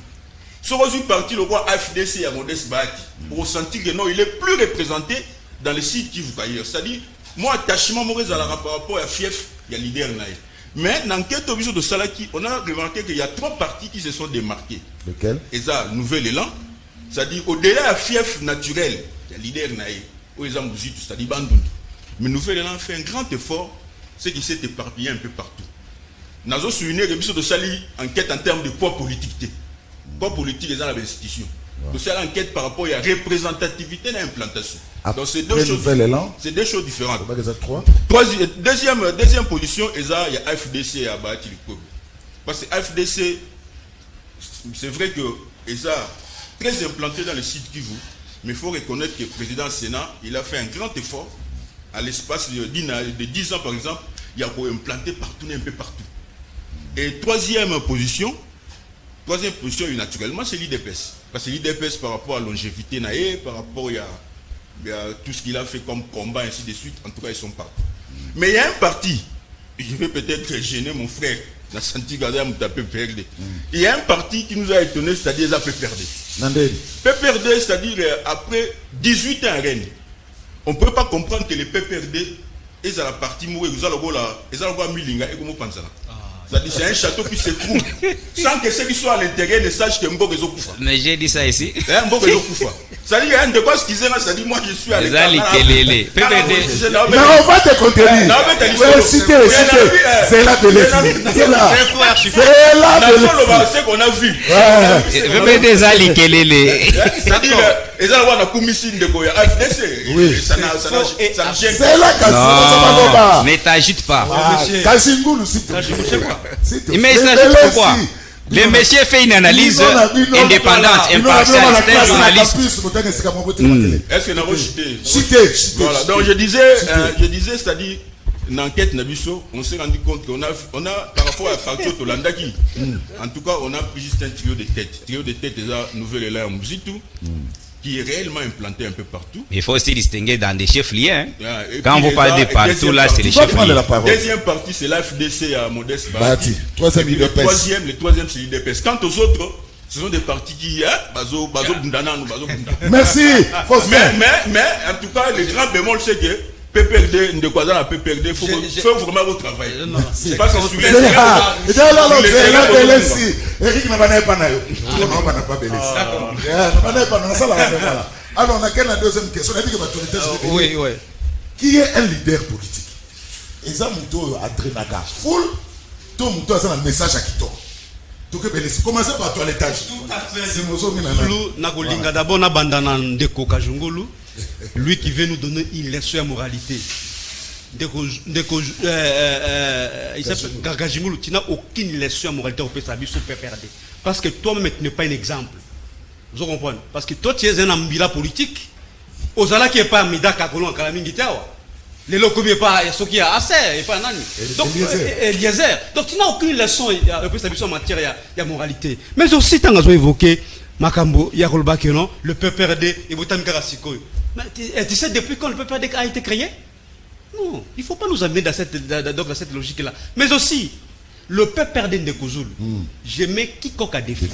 Si on a parti le roi AFDC à Modeste Bahati, pour sentir que non, il est plus représenté dans le Sud Kivu qu'ailleurs. C'est-à-dire, moi, attachement mauvais à la rapport à fief, il y a leader naï. Mais dans l'enquête au de Salaki, on a remarqué qu'il y a 3 partis qui se sont démarqués. Lesquels? Et ça, Nouvel Élan. C'est-à-dire, au-delà de fief naturel, il y a leader naïf, c'est-à-dire Bandoun. Mais Nouvel Élan fait un grand effort, c'est qu'il s'est éparpillé un peu partout. Nous avons souligné que de Sali enquête en termes de poids politique. Poids politique est dans l'institution. Donc c'est l'enquête par rapport à la représentativité de l'implantation. Donc c'est deux choses différentes. Deuxième position, il y a AFDC à Bahati Likobi. Parce que AFDC, c'est vrai que ils a très implanté dans le site Kivu, mais il faut reconnaître que le président Sénat, il a fait un grand effort à l'espace de 10 ans par exemple, il a implanté partout, un peu partout. Et troisième position, naturellement, c'est l'IDPS. Parce que l'IDPS par rapport à la longévité, par rapport à tout ce qu'il a fait comme combat, ainsi de suite, en tout cas ils sont partout. Mais il y a un parti, je vais peut-être gêner mon frère, la Santi Gada PPRD. Il y a un parti qui nous a étonné, c'est-à-dire la PPRD. PPRD, c'est-à-dire après 18 ans à Rennes, on ne peut pas comprendre que les PPRD est à la partie mouée, ils ont le Milinga et comment pensez-vous? C'est-à-dire c'est un château qui s'écroule sans que ceux qui sont à l'intérieur ne sachent que Mbok est au Koufa. Mais j'ai dit ça ici. Mbok est au Koufa. C'est-à-dire il y a un de quoi ce qu'ils ont, c'est-à-dire moi je suis à l'intérieur. Mais on va te contredire. C'est là de l'équipe. C'est là. C'est là de l'équipe. C'est qu'on a vu. PPD Zali Kelele. C'est-à-dire ils ont la commission de Goya FDC. Oui. Ça ne gêne pas. C'est là Kassimou. Ne t'agite pas. Kassimou, mais il s'agit de pourquoi? Le monsieur fait une analyse indépendante, impartiale, c'est un journaliste. Est-ce que nous avons cité? Voilà, donc je disais, c'est-à-dire, une enquête Nabiso, on s'est rendu compte qu'on a, par rapport à la partie Tolandaki, en tout cas, on a pris juste un trio de tête. Trio de tête, c'est la Nouvelle Élan Mouzitou, qui est réellement implanté un peu partout. Il faut aussi distinguer dans des chefs-lieux. Hein. Quand vous parlez de partout, là, c'est les chefs-lieux. Deuxième partie, c'est l'AFDC à Modeste Bahati. Le troisième, c'est l'IDPS. Quant aux autres, ce sont des partis qui... Bazo Bundana, Bazo Bundana. Merci. Mais, en tout cas, le grand bémol, c'est que PPRD, de quoi dans la PPRD, il faut vraiment votre travail. C'est pas sur les... Eric n'a pas naïo. Non, n'a pas belé. Alors, on a quelle la deuxième question? On a dit que l'autorité... Oui. Qui est un leader politique? Et ça, Mouto a traîné à full. Tout Mouto a un message à Kito. Commencez par toilettage. Tout à fait. D'abord, Nabandana Ndeko Kajungolu, lui qui veut nous donner une leçon à moralité. Gargajimulu, tu n'as aucune leçon à moralité au PSAB sur PPRD. Parce que toi-même, tu n'es pas un exemple. Vous comprenez? Parce que toi, tu es un ambila politique. Ozala qui n'est pas Mida Kakolo en Kalamingitawa. Les locaux, il n'y a pas ce qu'il y a assez, il n'y a pas un an. Donc, Eliezer. Donc, tu n'as aucune leçon en matière, il y a moralité. Mais aussi, tu as évoqué Makambo, il y a le PPRD et Botam Karasiko. Tu sais depuis quand le PPRD a été créé? Non, il ne faut pas nous amener dans cette logique-là. Mais aussi, le PPRD de Kouzoul, je mets quiconque à défi.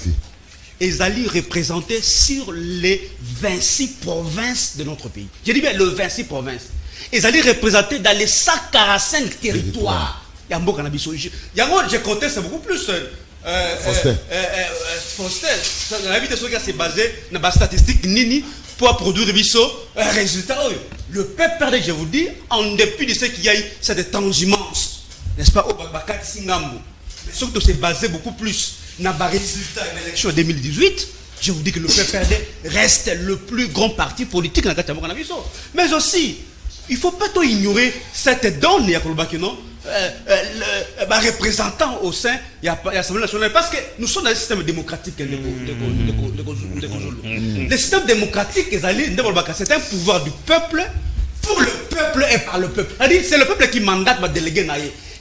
Ezali représenté sur les 26 provinces de notre pays. Je dis bien le 26 provinces. Ezali représenté dans les 145 territoires. Il y a un beau cannabis. Je comptais, c'est beaucoup plus. Foster. C'est basé sur la statistique Nini pour produire des résultats. Le PPRD, je vous dis, en dépit de ce qu'il y a eu, c'est des transhumance. N'est-ce pas? Mais surtout, c'est basé beaucoup plus dans les résultats de l'élection 2018. Je vous dis que le PPRD reste le plus grand parti politique dans la Catamoucanabiso. Mais aussi, il ne faut pas tout ignorer cette donne, il y a le représentant au sein de l'Assemblée nationale. Parce que nous sommes dans un système démocratique. Le système démocratique, c'est un pouvoir du peuple, pour le peuple et par le peuple. C'est le peuple qui mandate ma délégué.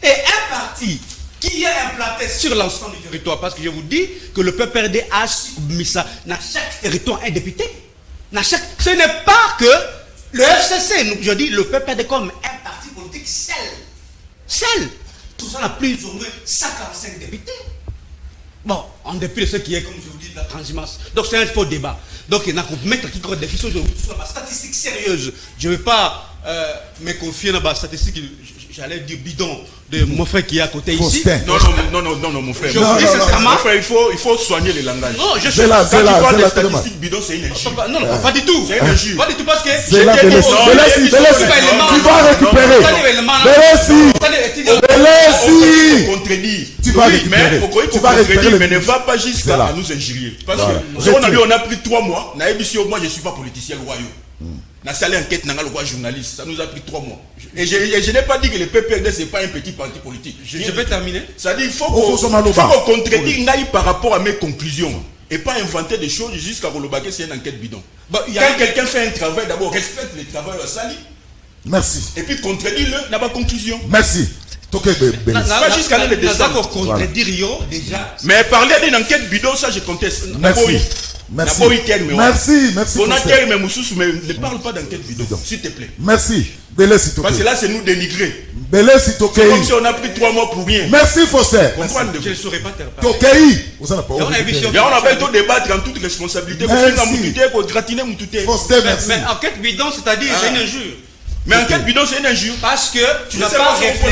Et un parti qui est implanté sur l'ensemble du territoire, parce que je vous dis que le PPRD a mis ça dans chaque territoire un député. Ce n'est pas que le FCC, je dis le PPRD comme un parti politique seul. Tout ça a plus ou moins 145 députés. Bon, en dépit de ce qui est, comme je vous dis, de la transhumance. Donc c'est un faux débat. Donc il y a qu'à mettre qui correct des fiches sur la statistique sérieuse. Je ne vais pas me confier dans la statistique, j'allais dire bidon, de mon frère qui est à côté ici. Non, mon frère. Je vous dis sincèrement. Mon frère, il faut soigner les langages. Non, je sais pas. Quand tu parles de statistiques bidon, c'est une injure. Non, pas du tout. C'est une injure. Pas du tout parce que. Tu vas récupérer. Tu vas récupérer, mais ne va pas jusqu'à nous injurier. Parce que on a pris 3 mois. Moi, je ne suis pas politicien royal. N'a salé enquête dans le roi journaliste, ça nous a pris 3 mois. Et je n'ai pas dit que le PPRD c'est pas un petit parti politique. Je vais terminer. Ça dit il faut qu'on contredire Ngaï par rapport à mes conclusions et pas inventer des choses jusqu'à Rolobake c'est une enquête bidon. Quand quelqu'un fait un travail, d'abord respecte le travail à Sali. Merci. Et puis contredire-le dans ma conclusion. Merci. Pas jusqu'à aller le descendre. Mais parler d'une enquête bidon, ça je conteste. Merci. Merci. On a terme, mais ne parle pas d'enquête bidon, s'il te plaît. Merci. Parce que là, c'est nous dénigrer. C'est comme si on a pris 3 mois pour rien. Merci, Foster. Je ne saurais pas te reparler. On appelle tout débattre en toute responsabilité. Mais enquête bidon, c'est-à-dire, c'est une injure. Mais enquête bidon, c'est une injure. Parce que tu n'as pas reflété.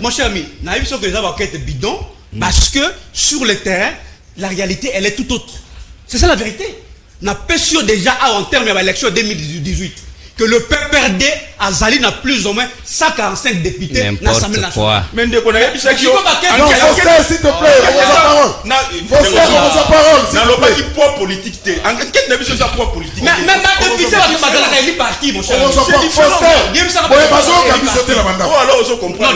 Mon cher ami, n'a eu que les enquêtes bidon parce que sur le terrain, la réalité, elle est tout autre. C'est ça la vérité. N'a pas sûr déjà en termes de l'élection 2018 que le PPRD à Zali n'a plus ou moins 145 députés dans l'Assemblée nationale. Mais s'il te plaît, dans le parti poids politique, enquête n'a pas de poids politique. Mais ma député va me élu parti, mon cher. C'est différent. Alors, on comprend.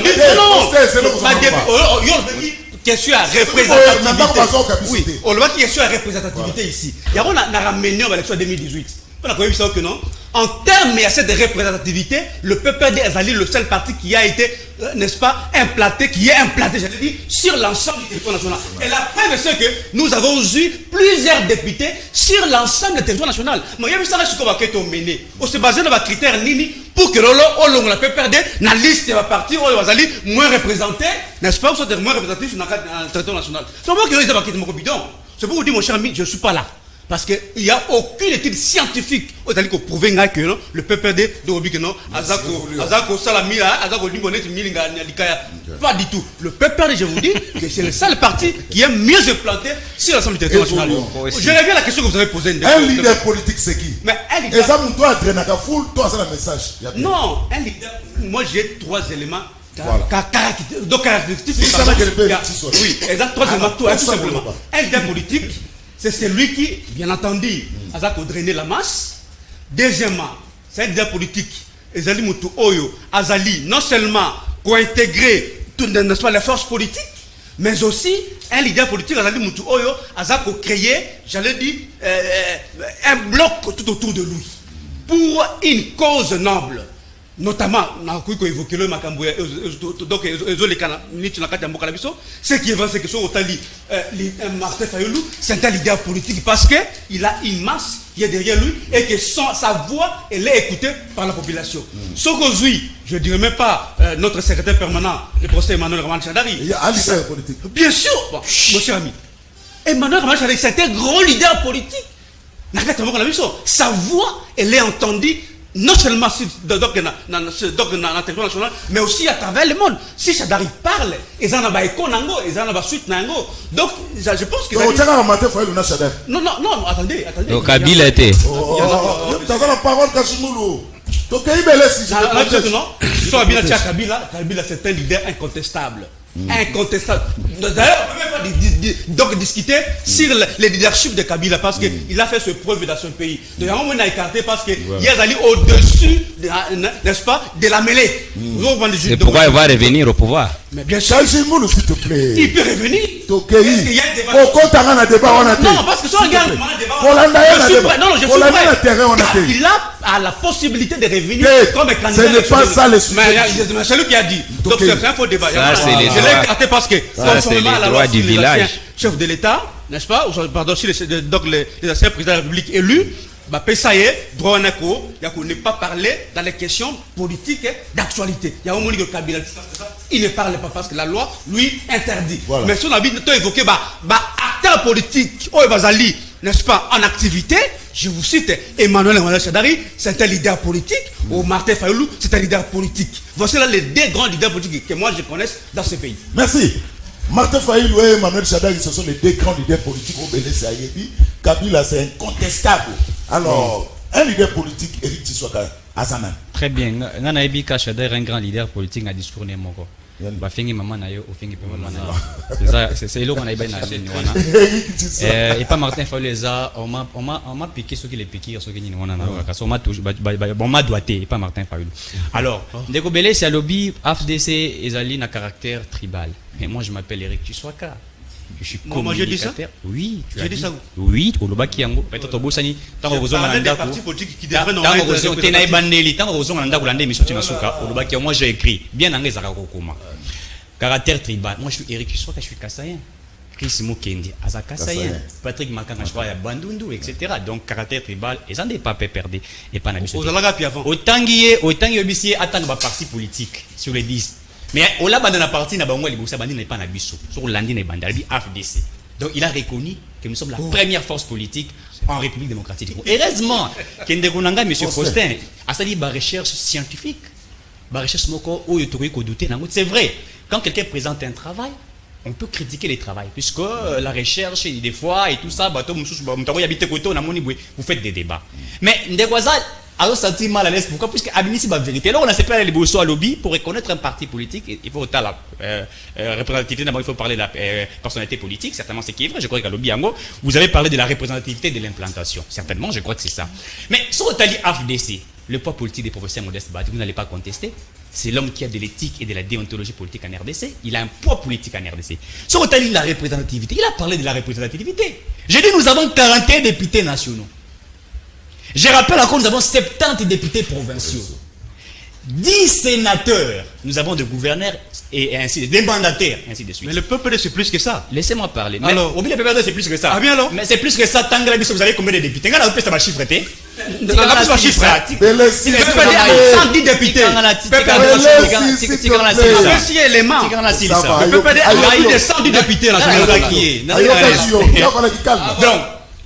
Question à représentativité. Oui, on voit qu'il y a question à représentativité ici. Il y a ramené à l'élection 2018. On a vu que non. En termes de cette représentativité, le PPRD est le seul parti qui a été, n'est-ce pas, implanté, j'allais dire, sur l'ensemble du territoire national. Et la preuve, c'est que nous avons eu plusieurs députés sur l'ensemble du territoire national. Mais il y a vu ça, ce qu'on va mener. On se base sur les critères Nini pour que le PPRD, dans la liste va partir, on va aller moins représenté, n'est-ce pas, ou soit moins représentatif sur le territoire national. C'est pour que les mon bidon. C'est pour vous dire, mon cher ami, je ne suis pas là. Parce qu'il n'y a aucune étude scientifique qui prouve que le PPRD de Robic, Azako Salamira, Azako Limonette, pas du tout. Le PPRD, je vous dis que c'est le seul parti qui est mieux implanté sur l'ensemble du territoire national. Je reviens à la question que vous avez posée. Un leader politique, c'est qui? Mais un leader. Et ça, vous doit être dans la foule, toi, c'est le message. Non, un leader. Moi, j'ai 3 éléments. Caractéristiques. Oui, exact. 3 éléments, tout simplement. Un leader politique. C'est celui qui, bien entendu, a drainer la masse. Deuxièmement, c'est un leader politique. Ezali Moutou Oyo, Azali, non seulement co-intégrer les forces politiques, mais aussi un leader politique azali mutu oyo azako créer, j'allais dire un bloc tout autour de lui pour une cause noble. Notamment, évoqué le Makambo, donc ce qui est vrai, c'est que son Otali, Martin Fayoulou, c'est un leader politique parce qu'il a une masse qui est derrière lui et que sa voix, elle est écoutée par la population. Ce qu'aujourd'hui, je ne dirais même pas notre secrétaire permanent, le professeur Emmanuel Raman Chadari. Il y a un leader politique. Bien sûr, bon, mon cher ami. Emmanuel Raman Chadari, c'est un grand leader politique. Sa voix, elle est entendue. Non seulement dans le territoire national, mais aussi à travers le monde. Si Chadari parle, ils en ont écho, ils en ont suite. Donc, je pense que. Non, attendez. Donc, Kabila était. Tu as la parole, Kachimoulou. Kabila, c'est un leader incontestable. Incontestable. D'ailleurs, on ne peut même pas discuter sur le leadership de Kabila parce qu'il a fait ses preuves dans son pays. D'ailleurs, on a écarté parce qu'il est allé au-dessus, n'est-ce pas, de la mêlée. C'est pourquoi il va revenir au pouvoir. Mais bien sûr. S'il te plaît. Il peut revenir. Il y a un débat. Non, parce que si on regarde le débat, il a la possibilité de revenir comme un candidat. Ce n'est pas ça le sujet. Mais c'est lui qui a dit. Donc c'est un faux débat. Je l'ai écarté parce que conformément à la loi du village, chef de l'État, n'est-ce pas, pardon, si les anciens présidents de la République élus, droit il ne pas parler dans les questions politiques d'actualité. Il y a un moment que Kabila, il ne parle pas parce que la loi lui interdit. Voilà. Mais si on a évoqué acteur politique, n'est-ce pas, en activité, je vous cite Emmanuel Chadari, c'est un leader politique, ou Martin Fayoulou, c'est un leader politique. Voici là les deux grands leaders politiques que moi je connais dans ce pays. Merci. Martin Fayoulou et Emmanuel Chadari, ce sont les deux grands leaders politiques au Bénin Saïedi. Kabila, c'est incontestable. Alors, un leader politique, Eric Tshisekedi, Azana. Très bien. Nana Ebika Chadari, un grand leader politique, n'a discours n'est moko. Bafingi maman na yo, ofingi pe maman na yo. C'est là qu'on a eu na wana. Et pas Martin Fayoulou on m'a piqué ce qui les piqué, ce qui ni wana na parce on m'a touché, on m'a doigté et pas Martin Fayoulou. Alors, Ndeko Belé c'est lobby AFDC ezali na caractère tribal. Mais moi je m'appelle Eric Tshisekedi. Je suis communicateur. Moi, je dis ça. Oui, tu as dit ça. Oui, au Lobaki Yango. Peut-être au Bossani. Tant que vous avez des partis politiques qui devraient normalement être représentés. Tant que vous avez des partis politiques qui au Lobaki, moi j'ai écrit. Bien en anglais, Koma. Caractère tribal. Moi je suis Eric Tshisekedi, je suis Kassayen. Chris Mukendi, Aza Kassayen. Patrick Makanga, je vois Bandundu, etc. Donc caractère tribal, ils n'ont pas perdre. Et pas n'habitude. Autant qu'il y ait attendre un parti politique sur les 10. Mais au là dans la partie na bango libosa bandi n'est pas na biso sur landi na bandali AFDC. Donc il a reconnu que nous sommes la première force politique en République démocratique. Heureusement Kende Konanga monsieur Faustin a sali ba recherche scientifique. Ba recherche moko o yotoki ko douter nango. C'est vrai, quand quelqu'un présente un travail, on peut critiquer les travails puisque la recherche des fois et tout ça bato mususu ba mutako yabite koto na moni bwe vous faites des débats. Mais ndekwaza alors senti mal à l'aise. Pourquoi? Puisque Abinisi va vérité. Alors on a séparé les bossos à lobby pour reconnaître un parti politique. Il faut autant la représentativité. D'abord il faut parler de la personnalité politique. Certainement c'est qui est vrai. Je crois qu'à lobby Yango, vous avez parlé de la représentativité de l'implantation. Certainement, je crois que c'est ça. Mais sur Otali AFDC, le poids politique des professeurs Modeste Badi, vous n'allez pas contester. C'est l'homme qui a de l'éthique et de la déontologie politique en RDC. Il a un poids politique en RDC. Sur Otali la représentativité, il a parlé de la représentativité. J'ai dit nous avons 41 députés nationaux. Je rappelle encore, nous avons 70 députés provinciaux, 10 sénateurs, nous avons des gouverneurs et ainsi de suite, des mandataires, ainsi de suite. Mais le PPD c'est plus que ça. Laissez-moi parler. Alors, mais le PPD c'est plus que ça. Ah bien alors. Mais c'est plus que ça, tant que vous avez combien de députés? Quand on peut ça chiffre, il n'y a pas de chiffre. Il y a 110 députés. Le PPD a plus de 110 députés. Donc,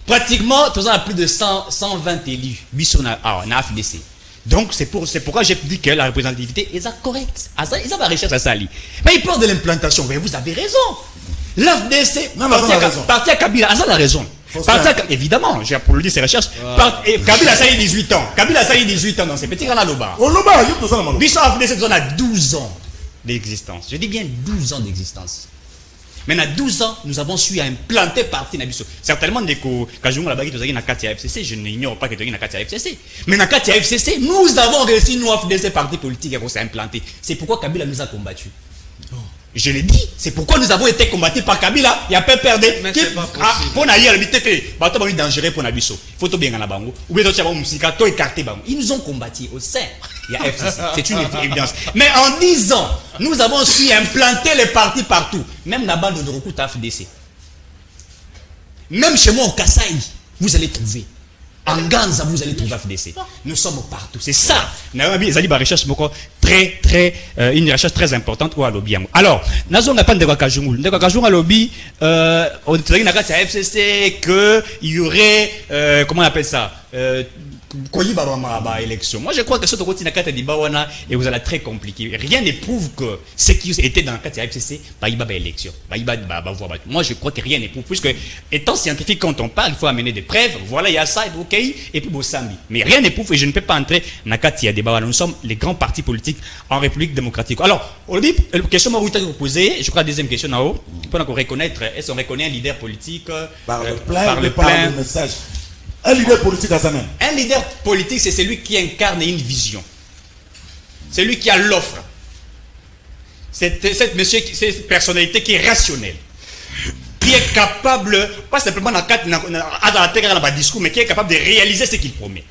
pratiquement, tous on a plus de 120 élus. On a AFDC. Donc, c'est pourquoi j'ai dit que la représentativité est correcte. Ils ont la recherche à Sali. Mais ils parlent de l'implantation. Mais vous avez raison. L'AFDC, parti à Kabila, ça a raison. Évidemment, j'ai applaudi ces recherches. Kabila, ça y est 18 ans. Kabila, ça y est 18 ans dans ces petits Kanaloba. Bissau AFDC, on a 12 ans d'existence. Je dis bien 12 ans d'existence. Maintenant, 12 ans, nous avons su implanter parti Nabiso. Certainement, quand je suis dans Katia FCC, je n'ignore pas que tu es dans Katia FCC. Mais dans Katia FCC, nous avons réussi, nous, AFDC, parti politique, à s'implanter. C'est pourquoi Kabila nous a combattus. Je l'ai dit, c'est pourquoi nous avons été combattus par Kabila. Il y a pas perdre. Mais c'est pas possible. Pour n'aller habiter que bateau est dangereux pour Nabiso. Il faut tout bien en bango. Ou bien tu as musica, tout écarté bango. Ils nous ont combattus au sein. Il y a FCC. C'est une évidence. Mais en 10 ans, nous avons su implanter les partis partout. Même la bande de recours FDC. Même chez moi au Kasaï, vous allez trouver. En Ganza, vous allez trouver FDC. Nous sommes partout. C'est ça. Une recherche très importante au lobby. Alors, nous avons pas de Kajungul. De Kajungul à lobby, on dit à FCC qu'il y aurait, comment on appelle ça, élection. Moi, je crois que ce côté et vous allez très compliqué. Rien ne prouve que ce qui était dans le cas de la FCC, élection. Moi, je crois que rien ne prouve. Puisque, étant scientifique, quand on parle, il faut amener des preuves. Voilà, il y a ça, ok, et puis Bossambi. Mais rien ne prouve et je ne peux pas entrer dans le cas de débat. Nous sommes les grands partis politiques en République démocratique. Alors, on dit, question que vous posez, je crois, la deuxième question là-haut, pour reconnaître, est-ce qu'on reconnaît un leader politique par le plein message. Un leader politique à ça même. Un leader politique, c'est celui qui incarne une vision. C'est lui qui a l'offre. C'est cette personnalité qui est rationnelle. Qui est capable, pas simplement dans le discours, mais qui est capable de réaliser ce qu'il promet.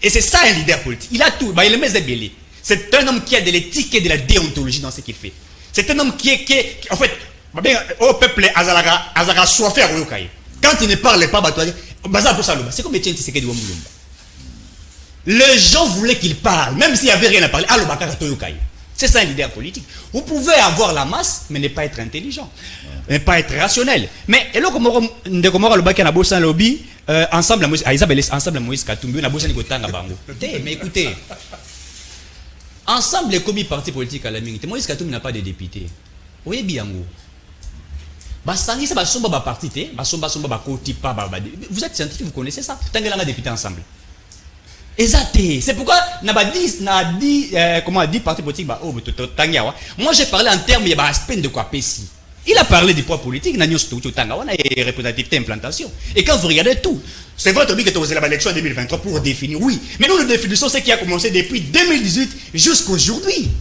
Et c'est ça un leader politique. Il a tout. Il est le Zebeli. C'est un homme qui a de l'éthique et de la déontologie dans ce qu'il fait. C'est un homme qui est en fait, au peuple, Azara soifé à Royokaï. Quand il ne parle pas, c'est comme Etienne Tshisekedi de Wamulumba. Les gens voulaient qu'il parle, même s'il n'y avait rien à parler. C'est ça un leader politique. Vous pouvez avoir la masse, mais ne pas être intelligent, ne pas être rationnel. Mais et là, comme on a lobby, ensemble, ensemble, Moïse Katumbi, on a besoin de Bango. Mais écoutez, ensemble, les commis partis politiques à la minute, Moïse Katumbi n'a pas de député. Oui, bien. Vous êtes scientifique, vous connaissez ça. Tangela député ensemble. C'est pourquoi comment dit parti politique moi j'ai parlé en termes de l'aspect de quoi Pessi. Il a parlé du poids politique, et représentativité implantation. Et quand vous regardez tout, c'est votre but que vous avez l'élection en 2023 pour définir, oui. Mais nous, nous définissons ce qui a commencé depuis 2018 jusqu'à aujourd'hui.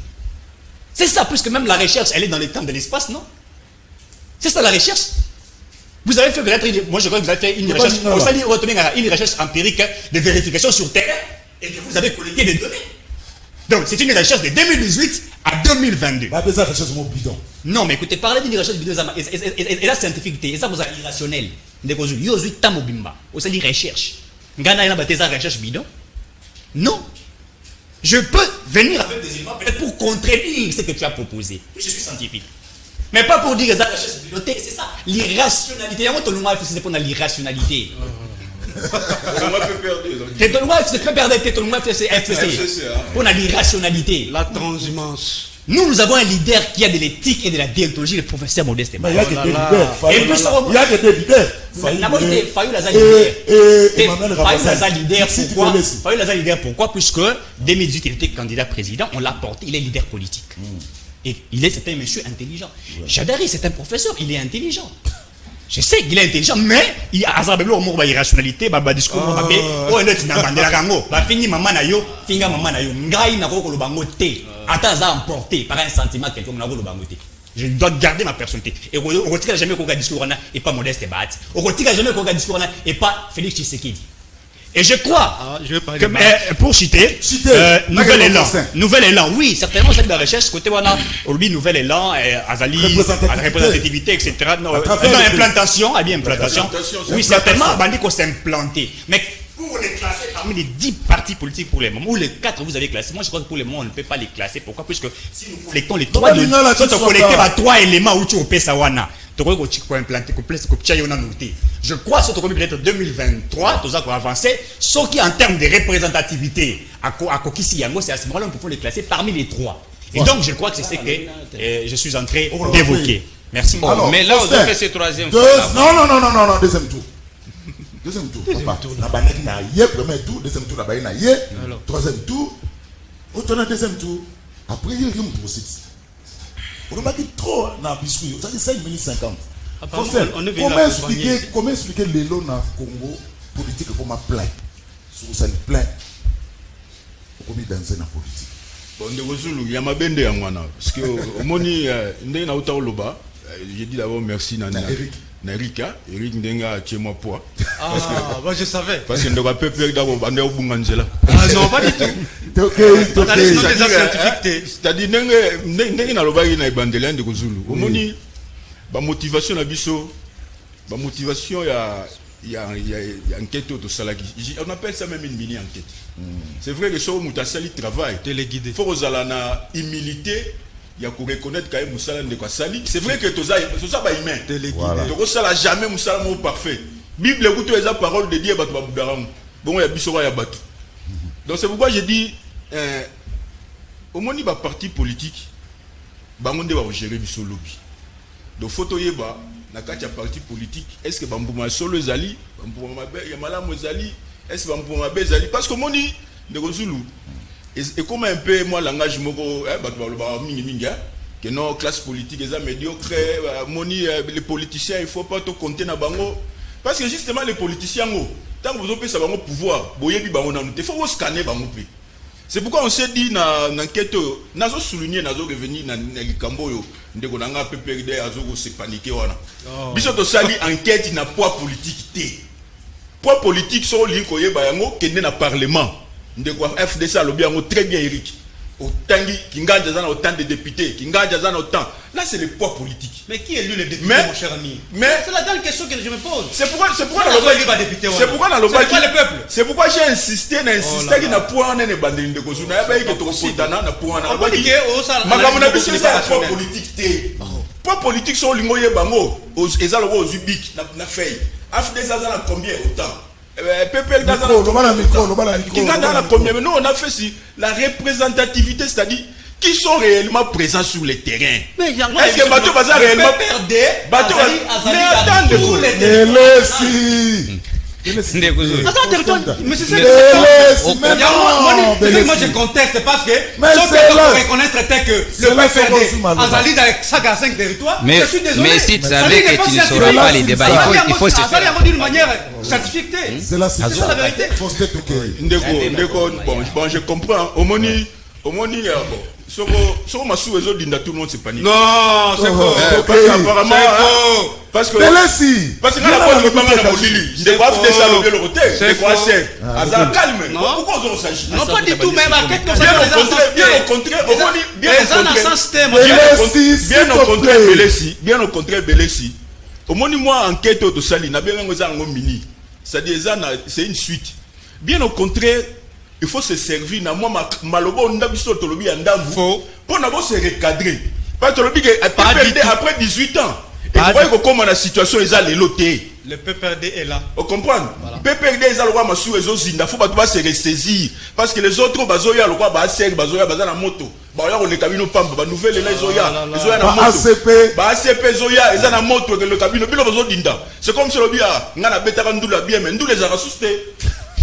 C'est ça, puisque même la recherche, elle est dans le temps de l'espace, non? C'est ça la recherche. Vous avez fait peut-être, moi je crois que vous avez fait une recherche, une recherche empirique de vérification sur Terre et que vous avez collecté des données. Donc c'est une recherche de 2018 à 2022. Non, mais écoutez, parlez d'une recherche vidéo et la scientificité, et ça vous avez irrationnel. Vous avez dit recherche. Vous avez une recherche bidon. Non. Je peux venir avec des éléments peut-être pour contredire ce que tu as proposé. Je suis scientifique. Mais pas pour dire que c'est ça. L'irrationalité. C'est pour l'irrationalité. Pour l'irrationalité. La transhumance. Nous avons un leader qui a de l'éthique et de la déontologie, le professeur Modeste. Il y a que des leaders. Il y a que des leaders. Fayou Laza leader pourquoi? Puisque 2018 il était candidat président, on l'a porté, il est leader politique. Et c'est un monsieur intelligent. Chadari, c'est un professeur, il est intelligent. Je sais qu'il est intelligent, mais il a une irrationalité, discours, fini maman na yo, finga maman na yo, ngai na ko lobango te. Attends à emporter par un sentiment quelqu'un na ko lobango te. Je dois garder ma personnalité. Et on retire jamais qu'on discours et pas Modeste Bat. On retire jamais qu'on discours et pas Félix Tshisekedi. Et je crois que, pour citer, nouvel élan, oui, certainement, c'est de la recherche, côté wana, aujourd'hui, nouvel élan, Azali, représentativité, etc. Non, implantation, oui, certainement, Bandiko s'est implanté. Mais pour les classer parmi les 10 partis politiques pour les moments, ou les 4 vous avez classé, moi je crois que pour les moments, on ne peut pas les classer. Pourquoi? Puisque si nous collectons les 3, quand on collecte 3 éléments où tu as fait ça, je crois que peut-être 2023, nous avons avancé, ce qui en termes de représentativité, à Kokisi Yango, c'est à ce moment-là qu'on peut les classer parmi les 3. Et donc je crois que c'est ce que je suis en train d'évoquer. Merci. Alors, mais là, on a fait ce troisième tour. Non, deuxième tour. Deuxième tour. Premier tour, deuxième tour, troisième tour. Autant deuxième tour. Après, il y a un procès. On a dit trop dans le biscuit. Ça dit 5 minutes 50. Comment expliquer les lots dans le Congo politique comme un plein? Sur une plein. Comme dans une politique. Bon, il y a ma bende à moi. Parce que au moni, ndena uta oloba. J'ai dit d'abord merci Eric, Eric Ndenga chez moi poids. Ah, bah je savais. Parce que nous avons peur d'abord bander au Bunganzela. Ah non, pas du tout. C'est-à-dire Ndenga na loba ina bandela de Kozulu. Au moni, ba motivation na biso, ba motivation il y a enquête au salaki. On appelle ça même une mini enquête. C'est vrai que sur Moutasali travail téléguidé. Faut aux alana humilité. Il y a qu'on reconnaître quand même Moussala de quoi sali. C'est vrai que tout ça va humain. Donc ça n'a jamais Moussala mot parfait. Bible écoute les paroles de Dieu batu babudaram. Bon il y a bisora ya batu. Donc c'est pourquoi j'ai dit au moins il va parti politique bangonde va gérer biso lobby. Donc photo yeba na kati ya parti politique est-ce que bambuma solo zali bambuma ya malamu zali est-ce que bambuma bezali parce que moni de Kozulu. Et comme un peu moi langage moko que nos classes politiques sont médiocres, les politiciens il faut pas tout compter na bango parce que justement les politiciens tant que vous avez ça bango pouvoir boyer bi bango na il faut scanner bango pe. C'est pourquoi on s'est dit na enquête nazo souligner nazo revenir na likambo yo ndeko nanga PPRD azo ko se paniquer wana. Biso to sali enquête na poids politique té. Poids politique so linko yeba yango kende na parlement. De quoi FDC a lobby très bien Eric. Autant autant de députés, autant. Là c'est le poids politique. Mais qui est lui le député, mon cher ami? Mais c'est la dernière question que je me pose. C'est pourquoi le peuple. C'est pourquoi j'ai insisté qu'il n'a point de bandine de Kozuna. Il y a n'a point poids politique. Poids politique sont les moyens bango. Ils ont le Zubik na feuille. FDC a combien autant? PPL dans mais nous on a fait si la représentativité, c'est-à-dire qui sont réellement présents sur le terrain. Est-ce que Bateau Bazar réellement Bateau mais attendez mais c'est ça moi je conteste parce que sauf que reconnaître que le PPRD Azali dans 5 territoires. Mais si tu savais que tu ne sauras pas les débats, il faut se faire d'une manière scientifique. C'est la vérité. Bon, je comprends. Omoni Soko Massou et autres, tout le monde se panique. Non, c'est faux. Parce qu'apparemment, parce que la pointe de Banga na Molili, je crois que ça le côté. C'est quoi c'est? Azar calme. Pourquoi on s'agit? Non, pas du tout, même à quelques bien au contraire, Belessi. Au moins, moi, enquête de Sali, n'a bien un mini. C'est-à-dire, c'est une suite. Bien au contraire, il faut se servir na moi malobo ndabiso tolobi andambu pour n'avoir se recadrer pas tolobi après 18 ans et voyez comment la situation est là le PPRD est là on comprend PPRD est là le roi Massou et Zozinda faut pas se ressaisir parce que les autres bazoya le roi baser bazoya bazana moto ba ya on le cabino pamba ba nouvelle les zoya na moto ba ACP zoya ils na moto que le cabino bilo bazodinda c'est comme si le bia ngana betaka ndula bien mais ndule za rasusté.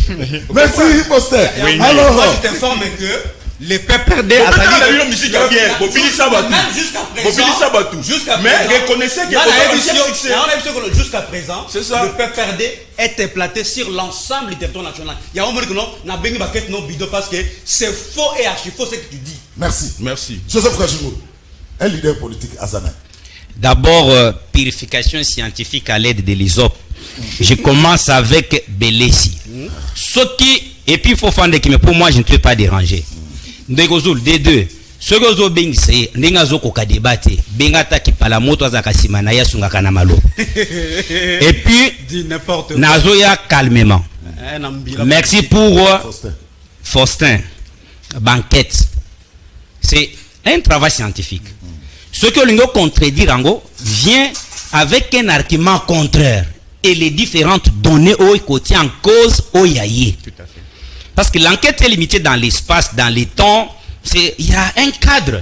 Merci, Poster. Oui, alors, moi, je t'informe que les PPRD mais reconnaissez que jusqu'à présent, le PPRD est implanté sur l'ensemble du territoire national. Il y a un moment que non, n'a béni baquette non bidon parce que c'est faux et archi faux ce que tu dis. Merci. Joseph Kajimou, un leader politique azana. D'abord, purification scientifique à l'aide de l'ISOP. Je commence avec Belessi. Ce qui, et puis il faut faire que pour moi je ne peux pas déranger. Ndegozul, des deux. Ce que vous avez dit, Nengazo koka débattre, Bengata qui parle la moto azakasima na yasunga kanamalo. Et puis, Nazoya calmement. Merci pour Faustin. Banquette. C'est un travail scientifique. Ce que l'on contredit Rango vient avec un argument contraire. Et les différentes données au côté en cause au yaye. Tout à fait. Parce que l'enquête est limitée dans l'espace, dans les temps. Il y a un cadre.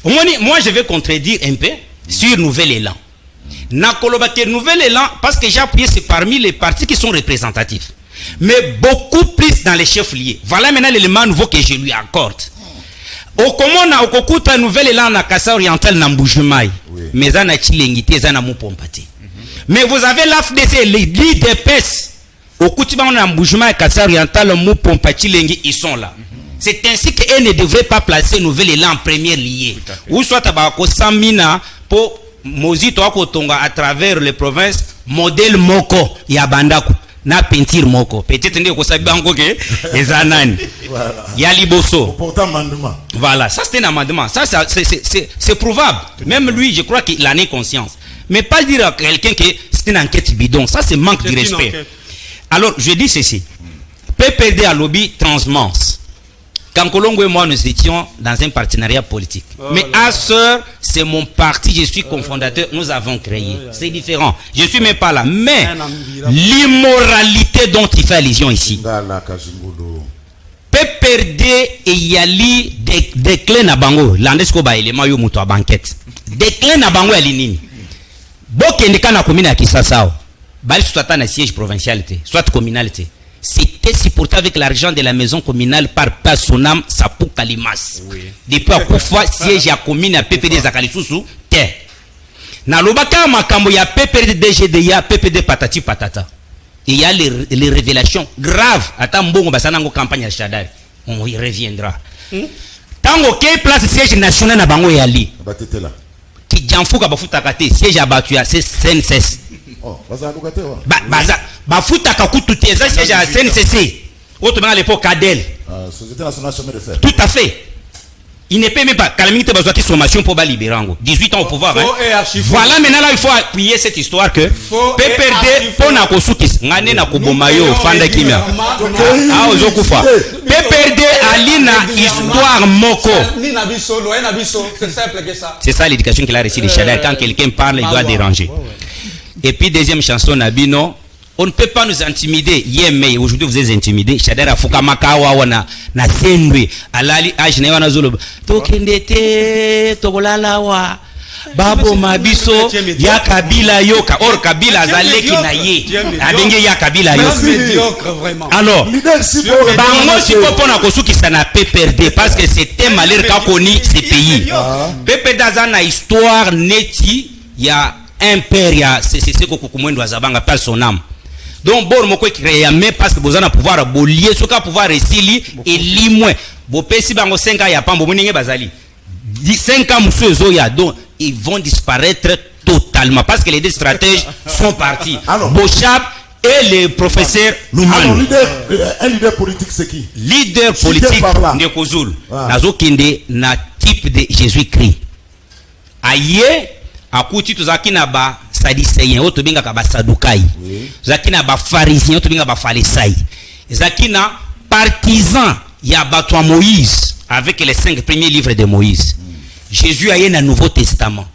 Moi, je vais contredire un peu sur Nouvel Élan. Nakolobake Nouvel Élan, parce que j'ai appuyé, c'est parmi les partis qui sont représentatifs. Mais beaucoup plus dans les chefs liés. Voilà maintenant l'élément nouveau que je lui accorde. Au Komona, au Kokuta Nouvel Élan, na Kassa Oriental, na Mboujoumaï. Mais ça n'a chilengité, ça n'a mou pompati. Mais vous avez l'AFDC, les l'IDPS. Au Koutiba, on a un bougement à Kassa Oriental, Mou Pompati Lengi, ils sont là. C'est ainsi qu'elle ne devrait pas placer nouvelle élan en première liée. Ou soit tabako samina pour mozito akotonga à travers les provinces modèle moko ya bandako na peinture moko. Peut-être ndeko sabi bango ke ezanani. Ya liboso. Pourtant amendement. Voilà, ça c'est un amendement. Ça c'est prouvable. Même lui, je crois qu'il en est conscience. Mais pas dire à quelqu'un que c'est une enquête bidon. Ça c'est manque de respect. Alors, je dis ceci. PPD à lobby transhumance. Quand Kolongo et moi nous étions dans un partenariat politique. Mais à sœur, c'est mon parti, je suis cofondateur, nous avons créé. C'est différent. Je suis même pas là. Mais l'immoralité dont il fait allusion ici. PPRD et Yali déclin na bango. Landesco ba élément yo muto a banquette. Déclin na bango ya linini. Bokendeka na commune ya Kisasao. Bali soit na siège provincialité, soit communalité. C'était supporté avec l'argent de la maison communale par Passonam Sapou Kalimas. Depuis à Koufa, siège à commune à PPD Zakalisusu, terre. Na lobaka makambo ya PPD DGDA, PPD patati patata. Et il y a les révélations graves. Attends, mbongo basanango campagne à Chadar. On y reviendra. Tango quelle place siège national na bango yali. Batete là. Qui janfuka bafuta kate siège abattu à CNSS. Oh, baza lokate wa. Bafuta kakutu te ça siège à CNCC. Autrement à l'époque Cadel. Société nationale chemin de fer. Tout à fait. Il ne peut même pas. Calamité besoin de sommation pour libérer. 18 ans au pouvoir. Hein. Voilà maintenant là il faut appuyer cette histoire que PPRD pour na kosukis ngane na kobomayo fanda kimia. Ah ozokufa. PPRD alina histoire moko. C'est simple que ça. C'est ça l'éducation qu'il a reçue de Chadar. Quand quelqu'un parle, il doit déranger. Et puis deuxième chanson Nabino. On ne peut pas nous intimider. Mais aujourd'hui vous êtes intimidés. Chadara fuka makawa wana na sendwe alali ajne wana zulu. Tokendete tokolala wa babo mabiso ya kabila yoka or kabila zaleki na ye. Abenge ya kabila yo. Alors bango si popona kosuki sana PPRD parce que c'était malheur ka koni ces pays. PPRD na histoire neti ya impéria c'est kokumwendo azabanga pas son âme. Donc bon moko créé mais parce que bozana pouvoir bolier soka pouvoir resili et limwe bo pesi bango 5 ans ya pambo moninge bazali 5 ans muso zoya donc ils vont disparaître totalement parce que les deux stratèges sont partis. Bochab et le professeur Lumanu. Un leader politique c'est qui? Leader politique de Kozul nazo kinde na type de Jésus-Christ. Aye akuti tuzakina ba sadicéen oto benga ka ba sadukai zakina ba pharisien oto benga ba pharisai zakina partisan ya batwa Moïse avec les 5 premiers livres de Moïse. Jésus a eu un Nouveau Testament.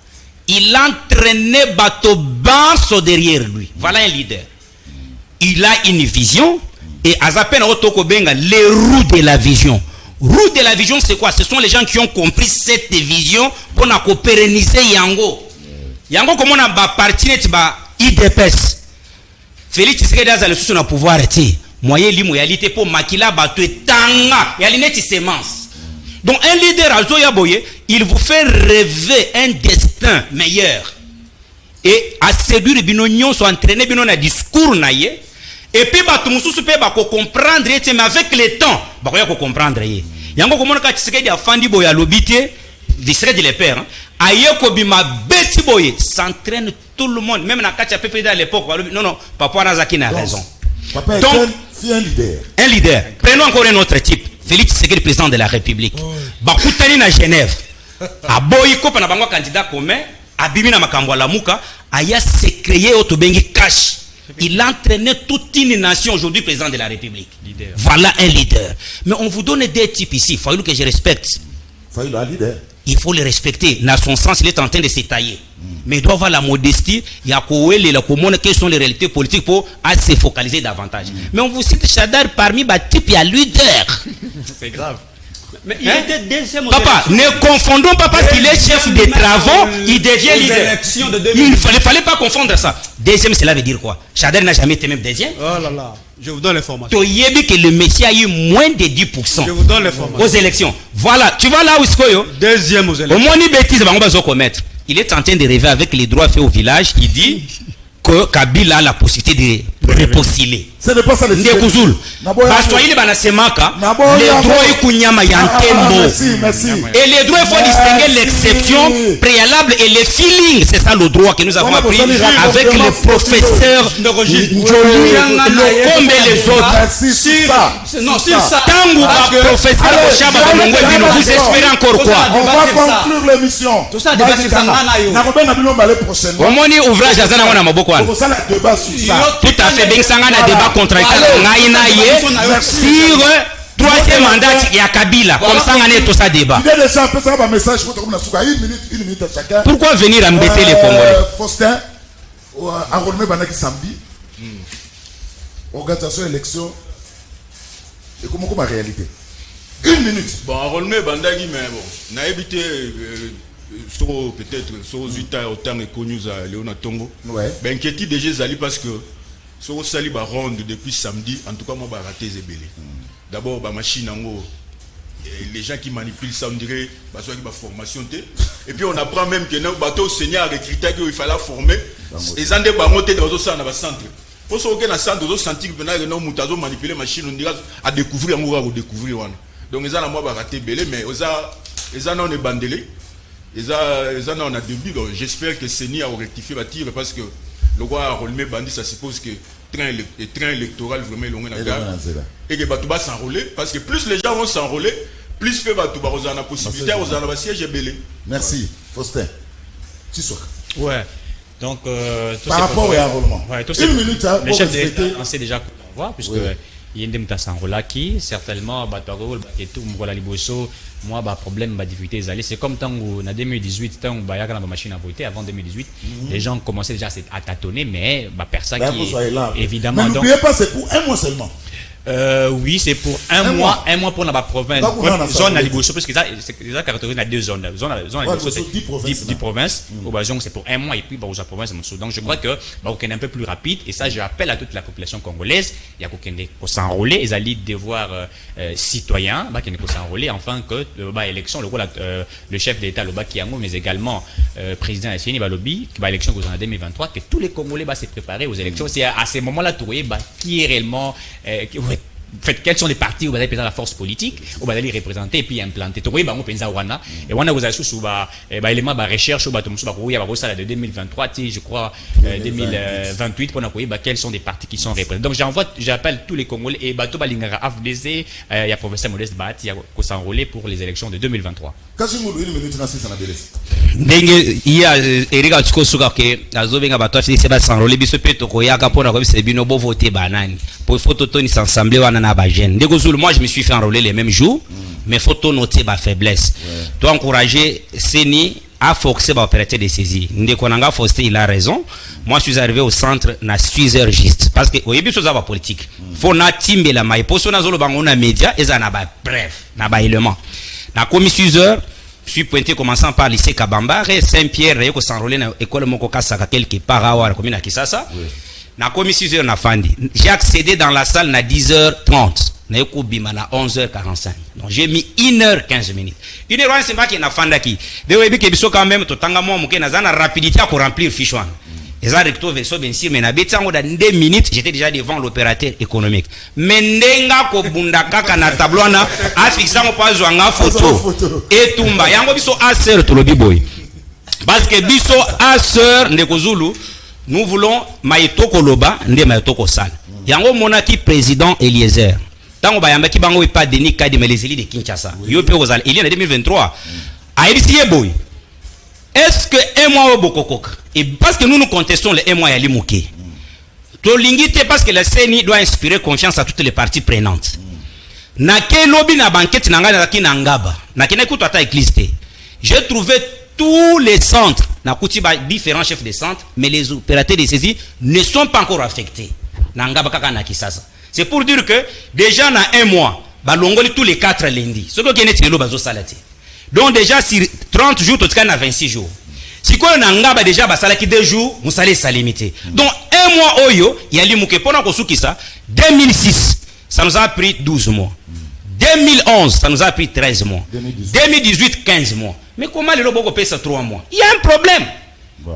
Il entraînait bateau banso derrière lui. Voilà un leader. Il a une vision et azapena otoko benga les roues de la vision. Roue de la vision c'est quoi? Ce sont les gens qui ont compris cette vision pour na ko pérenniser yango. Yango comme on a ba parti net ba IDPS. Félix Tshisekedi a le sous na pouvoir ti. Moyen li moyalité pour makila bato tanga ya lineti semence. Donc un leader alto ya boye, il vous fait rêver un destin meilleur. Et à séduire bino nyonso entraîner bino na discours na ye. Et puis bato mususu pe ba ko comprendre mais avec le temps, ba ko ya ko comprendre ye. Yango comme on a Tshisekedi a fandi boya lobité, Tshisekedi les pères hein. Ayeko bima beti boye s'entraîne tout le monde même na katia PPD à l'époque non papa Nazaki n'a raison. Papa donc c'est un leader. Un leader. Prenons encore un autre type. Félix Tshisekedi président de la République. Bakutani na Genève. Aboyi ko na bango candidat commun abimi na makambo la muka aya se créer autobengi cash. Il entraînait toute une nation aujourd'hui président de la République. Leader. Voilà un leader. Mais on vous donne des types ici, il faut que je respecte. Il faut les respecter. Dans son sens, il est en train de s'étailler. Mais il doit avoir la modestie. Il y a quelles sont les réalités politiques pour se focaliser davantage. Mais on vous cite Chadar parmi les types, il y a leader. C'est grave. Mais il était deuxième. Papa, ne confondons pas parce qu'il est chef des travaux, il devient leader. Il ne fallait pas confondre ça. Deuxième, cela veut dire quoi? Chadar n'a jamais été même deuxième. Oh là là, je vous donne l'information. Tu as vu que le Messie a eu moins de 10%. Je vous donne l'information. Aux élections. Voilà, tu vois là où est-ce deuxième aux élections. Au moins, on va commettre. Il est en train de rêver avec les droits faits au village. Il dit que Kabila a la possibilité repostuler. Ce n'est pas ça le Ndeko Zulu. Baswahili banasemaka les droits ikunyama ya ntembo. Merci. Et les droits, il faut distinguer l'exception préalable et les feelings. C'est ça le droit que nous avons appris avec les professeurs Njoli, Lokombe et les autres. Non, sur ça. Tango professeur Chaba Balongo et Bino, vous espérez encore quoi? On va conclure l'émission. Tout ça, débat sur ça. Au moins, ouvrage à Zana Maboko. Débat sur ça. Tout à fait, Ben Sangana débat contractuel sur troisième mandat et à Kabila. Comme ça, on est tout ça débat. Pourquoi venir embêter les Congolais? Faustin, enrôlement Banaki samedi, organisation élection, et comment la réalité? 1 minute. Bon, enrôlement Bandagi, mais bon, n'a évité peut-être sur 8 ans autant que connu à Léona Tongo. Ouais. Ben, qui était déjà zali parce que sur Sali va ronde depuis samedi, en tout cas, moi, je raté Zébélé. D'abord, la machine en haut, les gens qui manipulent ça, on dirait, qu'il y a formation. Et puis, on apprend même que notre bateau Seigneur a recruté qu'il fallait former. Et ça, on a monté dans le centre. Pour ce qui est dans le centre, on a senti que nous avons manipulé la machine, on dirait à découvrir, on va découvrir. Donc, ils ont raté Zébélé, mais ils ont est bandelé. Ils ont un début. J'espère que Seigneur a rectifié la tire parce que le roi a relevé bandit, ça suppose que le train électoral vraiment long et que Batouba s'enrôler parce que plus les gens vont s'enrôler, plus que Batouba aura la possibilité de siège belé. Merci, Faustin. Ouais. Donc, par rapport au enrôlement. Ouais, une minute, les chefs d'État, on sait déjà voir, puisque il y a des gens qui certainement, moi, problème, difficulté, c'est comme tant en 2018, tant il y a une machine à voter, avant 2018, les gens commençaient déjà à tâtonner, mais personne qui évidemment. Mais n'oubliez pas, c'est pour 1 mois seulement. Oui, c'est pour un mois pour la province. Zone à Liboso, parce que ça, c'est caractérisé à 2 zones. Zone à Liboso, c'est 10 provinces. Au Bazon, c'est pour 1 mois, et puis la province, c'est donc je crois que on est un peu plus rapide, et ça, j'appelle à toute la population congolaise, il y a qu'aucun pour s'enrôler, ils allaient devoir citoyens, qui ne s'enrôler, enfin que élection, le chef d'État, le Kiango, mais également président Assini Balobi, qui va élection en 2023, que tous les Congolais se préparer aux élections. C'est à ces moments-là, qui est réellement quels sont les partis où vous allez présenter la force politique, où vous allez représenter et puis implanter. Donc, oui, on pense à Wana. Et Wana, vous avez sous élément de recherche, de 2023, je crois, 2028, pour quels sont les partis qui sont représentés. Donc, j'appelle tous les Congolais et Bato Balingara AFDC, il y a professeur Modeste Bat, il y a s'enrôler pour les élections de 2023. Il y a Erika Tsukosuka qui a zovenga bato qui se va s'enrôler biso pe to koyaka pona ko se bino bo voter banani pour photo toni s'assembler wana na ba jeune ndeko Zulu. Moi je me suis fait enrôler les mêmes jours mais photo noter ba faiblesse toi encourager Seni à forcer ba opérateur de saisie ndeko nanga Faustin il a raison. Moi je suis arrivé au centre na 6 heures juste parce que oyebi so za ba politique faut na timbe la mai poso na zolo bango na média eza na ba bref na ba élément na commis 6 heures. Je suis pointé commençant par lycée Kabambare, Saint-Pierre, et s'enrôler dans l'école Mokokasaka quelque part à la commune à Kisasa. Na commis 6 heures na fandi. J'ai accédé dans la salle à 10h30. Na yoko bima na 11h45. Donc j'ai mis 1h15 minutes. 1h15 c'est pas qui na fanda qui. De webi ke biso quand même to tanga mo muke na zana rapidité pour remplir fiche one. Et ça recto verso bien sûr mais na betango dans 2 minutes j'étais déjà devant l'opérateur économique. Mendenga ko bunda kaka na tableau na afixa mo pa zwanga photo. Et tumba yango biso a sœur to lobi boy. Parce que biso a sœur ndeko Zulu nous voulons maïto koloba nde maïto ko sala. Yango monaki président Eliezer. Tango bayamba ki bango pas Denis Kadi mais les élites de Kinshasa. Yo pe ozala il y en 2023. A ebisiye boy. Est-ce que un mois au Bokokoka? Et parce que nous contestons les un mois à Limouké. Tolingite parce que la CENI doit inspirer confiance à toutes les parties prenantes. Na ke lobby na banquette na ngana ki na ngaba. Na ke na kutu ata église. J'ai trouvé tous les centres na kuti ba différents chefs de centre mais les opérateurs de saisie ne sont pas encore affectés. Na ngaba kaka na Kisasa. C'est pour dire que déjà na un mois ba longoli tous les 4 lundis. Ce que est le bazo salati. Donc déjà sur 30 jours, tout cas, on a 26 jours. Si on a déjà 2 jours, vous allez ça limiter. Donc un mois, il y a l'imouké pendant qu'on souki ça. 2006, ça nous a pris 12 mois. 2011, ça nous a pris 13 mois. 2018, 15 mois. Mais comment les lobos payent ça 3 mois? Il y a un problème.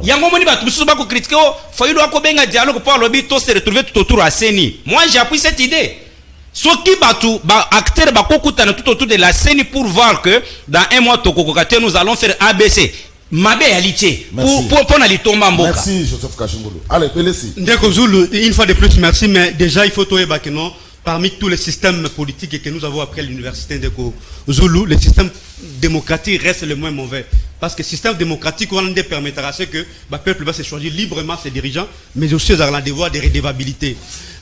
Yango moni batu biso bako critiquer o Fayulu akobenga dialogue pour lobby to se retrouver tout autour à CENI. Moi j'appuie cette idée. Ce qui batu ba acteur bako kutana tout autour de la CENI pour voir que dans un mois tokokokate nous allons faire ABC. Mabe yalité pour na litomba mboka. Merci Joseph Kachungulu. Allez, Belesi. Ndeko Zulu, une fois de plus merci, mais déjà il faut toyer que non. Parmi tous les systèmes politiques que nous avons après l'université de Zulu, le système démocratique reste le moins mauvais. Parce que le système démocratique, on permettra que le peuple va se choisir librement ses dirigeants, mais aussi avoir un devoir de redevabilité.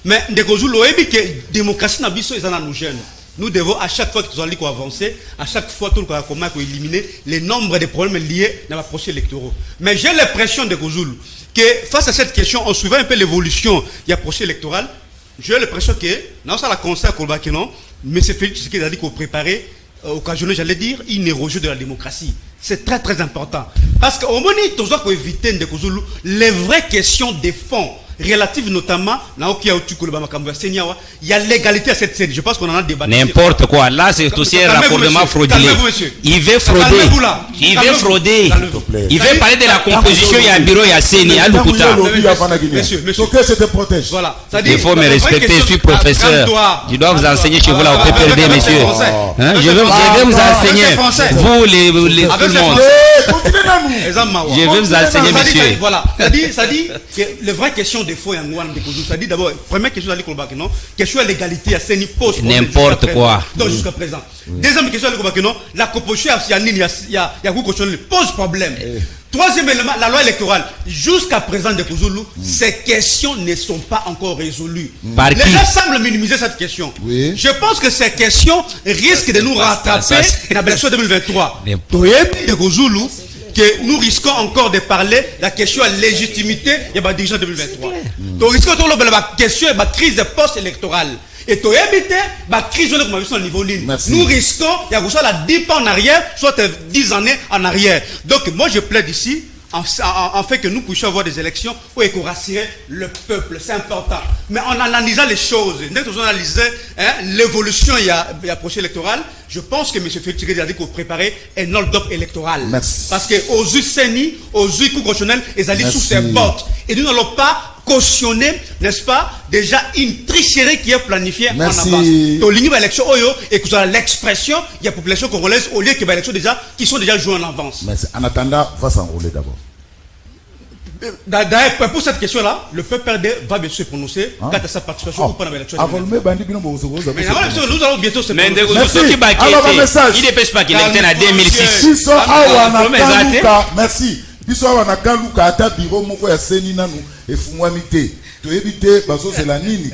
Mais Ndeko Zulu, que la démocratie n'a pas nous gêne. Nous devons, à chaque fois que nous allons avancer, à chaque fois que nous allons éliminer les nombres de problèmes liés dans la procédure électorale. Mais j'ai l'impression, Ndeko Zulu, que face à cette question, on suivait un peu l'évolution de la procédure électorale. J'ai l'impression que, dans la concert que non, M. Félix Tshisekedi a dit qu'on préparait, occasionné, j'allais dire, une érosion de la démocratie. C'est très très important. Parce qu'au moment où nous devons éviter les vraies questions des fonds, relatives notamment, il y a l'égalité à cette scène. Je pense qu'on en a débattu. N'importe quoi. Là, c'est aussi un raccordement frauduleux. Il veut frauder. Il veut frauder. Il veut parler de la composition. Il y a un bureau, il y a CENI. Monsieur, voilà. Il faut me respecter. Je suis professeur. Je dois vous enseigner chez vous là au PPRD, monsieur. Je vais vous enseigner. Vous, tout le monde. Je vais vous enseigner, monsieur. Voilà. Ça dit que les vraies questions des faux ça dit d'abord, première question non, question de l'égalité à CENI pose n'importe quoi. Donc jusqu'à présent. Deuxième question la composition il y a pose problème. Troisième élément, la loi électorale. Jusqu'à présent, ces questions ne sont pas encore résolues. Les gens semblent minimiser cette question. Oui. Je pense que ces questions risquent de nous rattraper dans l'élection 2023. Que nous risquons encore de parler de la question de la légitimité de la dirigeant 2023. Donc, risquons de la question de la crise post-électorale. Et tu éviter la crise de la niveau ligne. Nous risquons, il y a soit 10 ans en arrière, soit 10 années en arrière. Donc, moi, je plaide ici, en fait que nous puissions avoir des élections où il faut rassurer le peuple. C'est important. Mais en analysant les choses, dès que nous analysons l'évolution il y a prochain électoral, je pense que M. Félix Tshisekedi a dit qu'on préparait un hold-up électoral. Merci. Parce qu'aux yeux CENI, aux yeux cours constitutionnels, ils allaient sous ses bottes. Et nous n'allons pas cautionner, n'est-ce pas, déjà une tricherie qui est planifiée en avance. Tolini va l'élection Oyo et que l'expression, il y a population congolaise au lieu que l'élection déjà qui sont déjà joués en avance. Merci. En attendant, va s'enrôler d'abord. D'ailleurs, pour cette question-là, le PPRD va bien se prononcer quant à sa participation ou pas dans l'élection. Mais nous allons bientôt se prononcer. Alors, un message. Il ne pêche pas qu'il était en 2006. Merci. Biso wana kaluka ata biro moko ya CENI nanu efungwami te. Toyebite baso zela nini.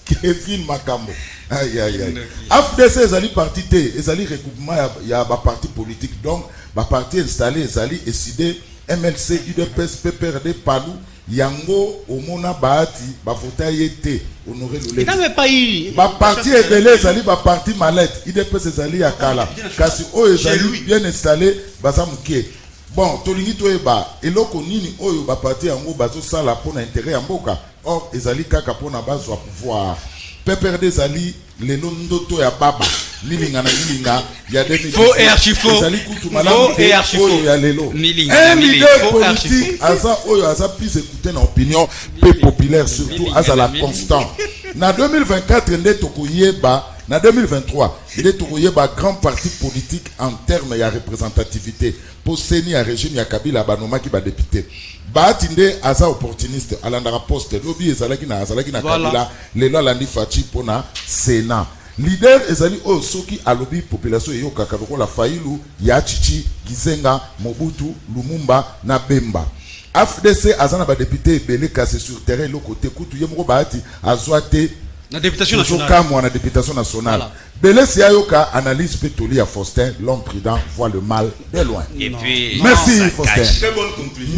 Kevin Makambo. Aïe aïe aïe. AFDC ezali parti te, ezali regroupement ya ba parti politique. Donc ba parti installé ezali décidé MLC UDPS PPRD Palou yango omona baati ba vota yete honorer le. Il n'avait pas eu ba parti ebele ezali ba parti mallette UDPS ezali ya kala. Kasi o ezali bien installé baza mukie. Bon, tolingi toeba eloko nini oyo ba parti yango bazo sala pona intérêt ya mboka. Or ezali kaka pona bazwa pouvoir. PPRD ezali lelo ndoto ya baba. Lilinga na lilinga ya demi. Faux et archi faux. Ezali kutu malamu et archi faux ya lelo. Un leader politique aza oyo aza plus écouter na opinion peu populaire surtout aza la constant. Na 2024 nde tokoyeba. En 2023, il est trouvé un grand parti politique en termes de représentativité. Pour CENI à régime, il y a Kabila Banoma qui va député. Baatinde aza opportuniste, alandara poste, lobby ezalaki na Kabila, lelo landi fachi pona Sénat. Leader ezali o soki alobi population yo kakako la Fayulu, ya Chichi, Gizenga, Mobutu, Lumumba na Bemba. AFDC azana ba député belé cassé sur terrain le côté kutu yemoko baati azwate la députation nationale. La députation nationale. Belé Siayoka analyse Pétoli à Faustin, l'homme prudent voit le mal de loin. Et puis, merci Faustin.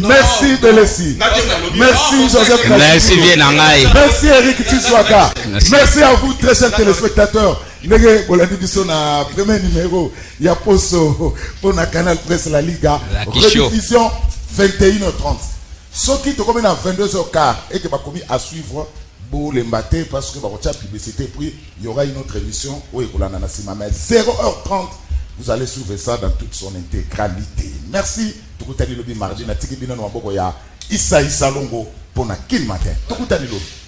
Merci Belesi. Merci Joseph. Merci Vienangaï. Merci Eric Tiswaka. Merci à vous très chers téléspectateurs. Nege bolandi biso na premier numéro ya poso pour na canal presse la Liga. Rediffusion 21h30. Soki to comme na 22h15 et que ba commis à suivre les mater parce que la publicité puis il y aura une autre émission où il y aura 0h30 vous allez suivre ça dans toute son intégralité. Merci. tokutani lobi mardi na tiki bino na maboko ya Issa Longo pour na Kin Matin tokutani lobi